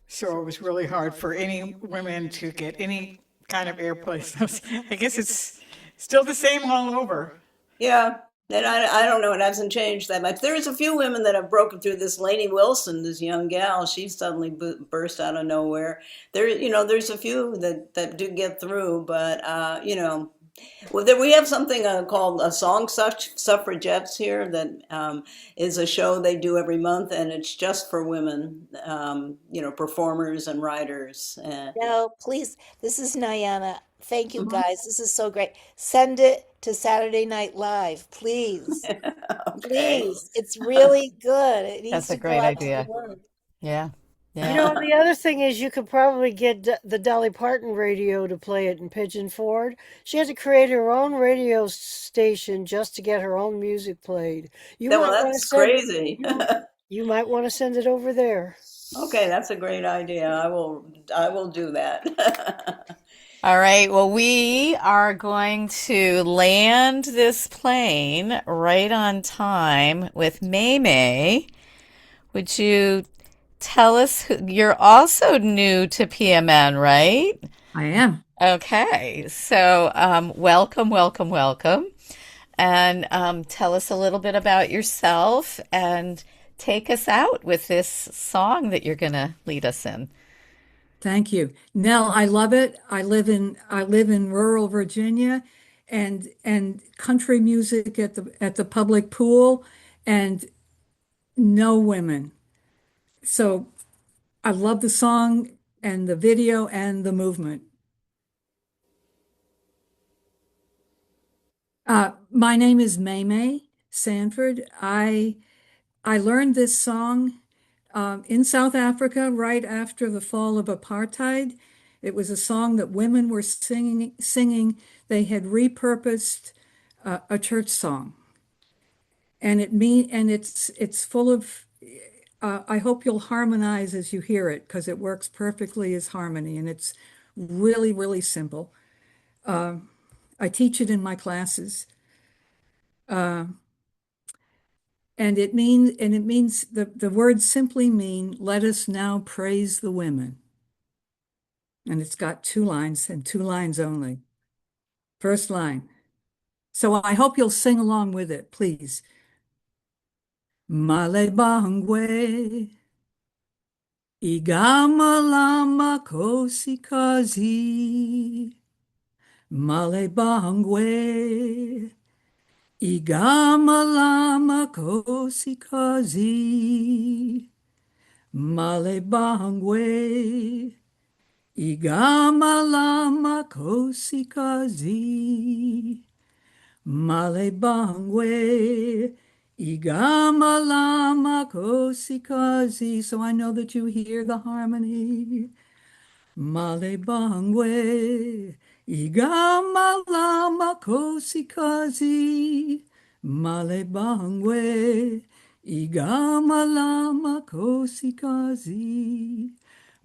So it was really hard for any women to get any kind of airplay. So I guess it's still the same all over.
Yeah. And I don't know, it hasn't changed that much. There's a few women that have broken through. This Lainey Wilson, this young gal, she suddenly burst out of nowhere. There's a few that do get through, but, we have something called a Song Suffragettes here that is a show they do every month, and it's just for women, performers and writers.
No, please. This is Niana. Thank you, guys. This is so great. Send it to Saturday Night Live, please.
Okay.
Please. It's really good. It needs
That's a
to go
great
out to the
idea.
world.
Yeah.
You
Yeah.
know, the other thing is you could probably get the Dolly Parton radio to play it in Pigeon Forge. She had to create her own radio station just to get her own music played. You
Well,
might want to
that's
send
crazy.
you might want to send it over there.
Okay, that's a great idea. I will do that.
All right. Well, we are going to land this plane right on time with May May. Would you tell us you're also new to PMN, right?
I am.
Okay. So, welcome. And tell us a little bit about yourself and take us out with this song that you're going to lead us in.
Thank you. Nell, I love it. I live in rural Virginia and country music at the public pool and no women. So I love the song and the video and the movement. My name is May May Sanford. I learned this song in South Africa right after the fall of apartheid. It was a song that women were singing. They had repurposed a church song, and it's full of. I hope you'll harmonize as you hear it because it works perfectly as harmony, and it's really, really simple. I teach it in my classes. And it means the words simply mean, let us now praise the women. And it's got 2 lines and 2 lines only. First line. So I hope you'll sing along with it, please. Male bangwe, igamalama kosi kazi. Male bangwe, igamalama kosi kazi. Male bangwe, igamalama kosi kazi. Male bangwe, igamalama kosi kazi. So I know that you hear the harmony. Male bangwe, igamalama kosi kazi. Male bangwe, igamalama kosi kazi.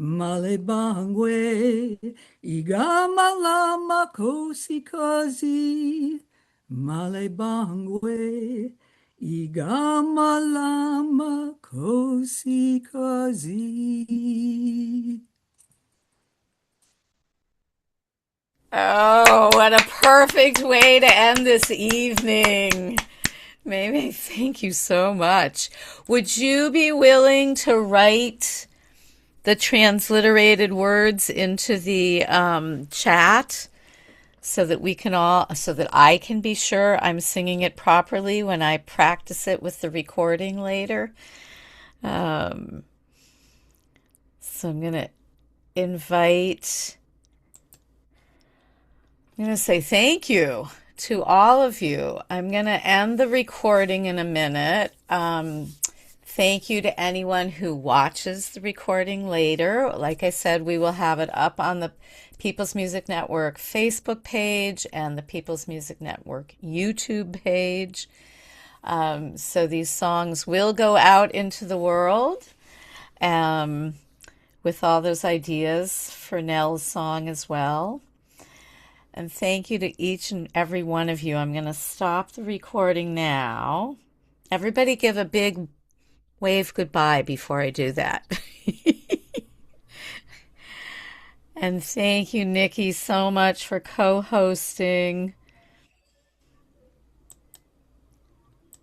Malebangwe, Igamalama kosi kozi. Malebangwe, Igamalama kosi kozi.
Oh, what a perfect way to end this evening. Mei, thank you so much. Would you be willing to write the transliterated words into the chat so that I can be sure I'm singing it properly when I practice it with the recording later? So I'm going to say thank you to all of you. I'm going to end the recording in a minute. Thank you to anyone who watches the recording later. Like I said, we will have it up on the People's Music Network Facebook page and the People's Music Network YouTube page. So these songs will go out into the world with all those ideas for Nell's song as well. And thank you to each and every one of you. I'm going to stop the recording now. Everybody give a big wave goodbye before I do that. And thank you, Nikki, so much for co-hosting.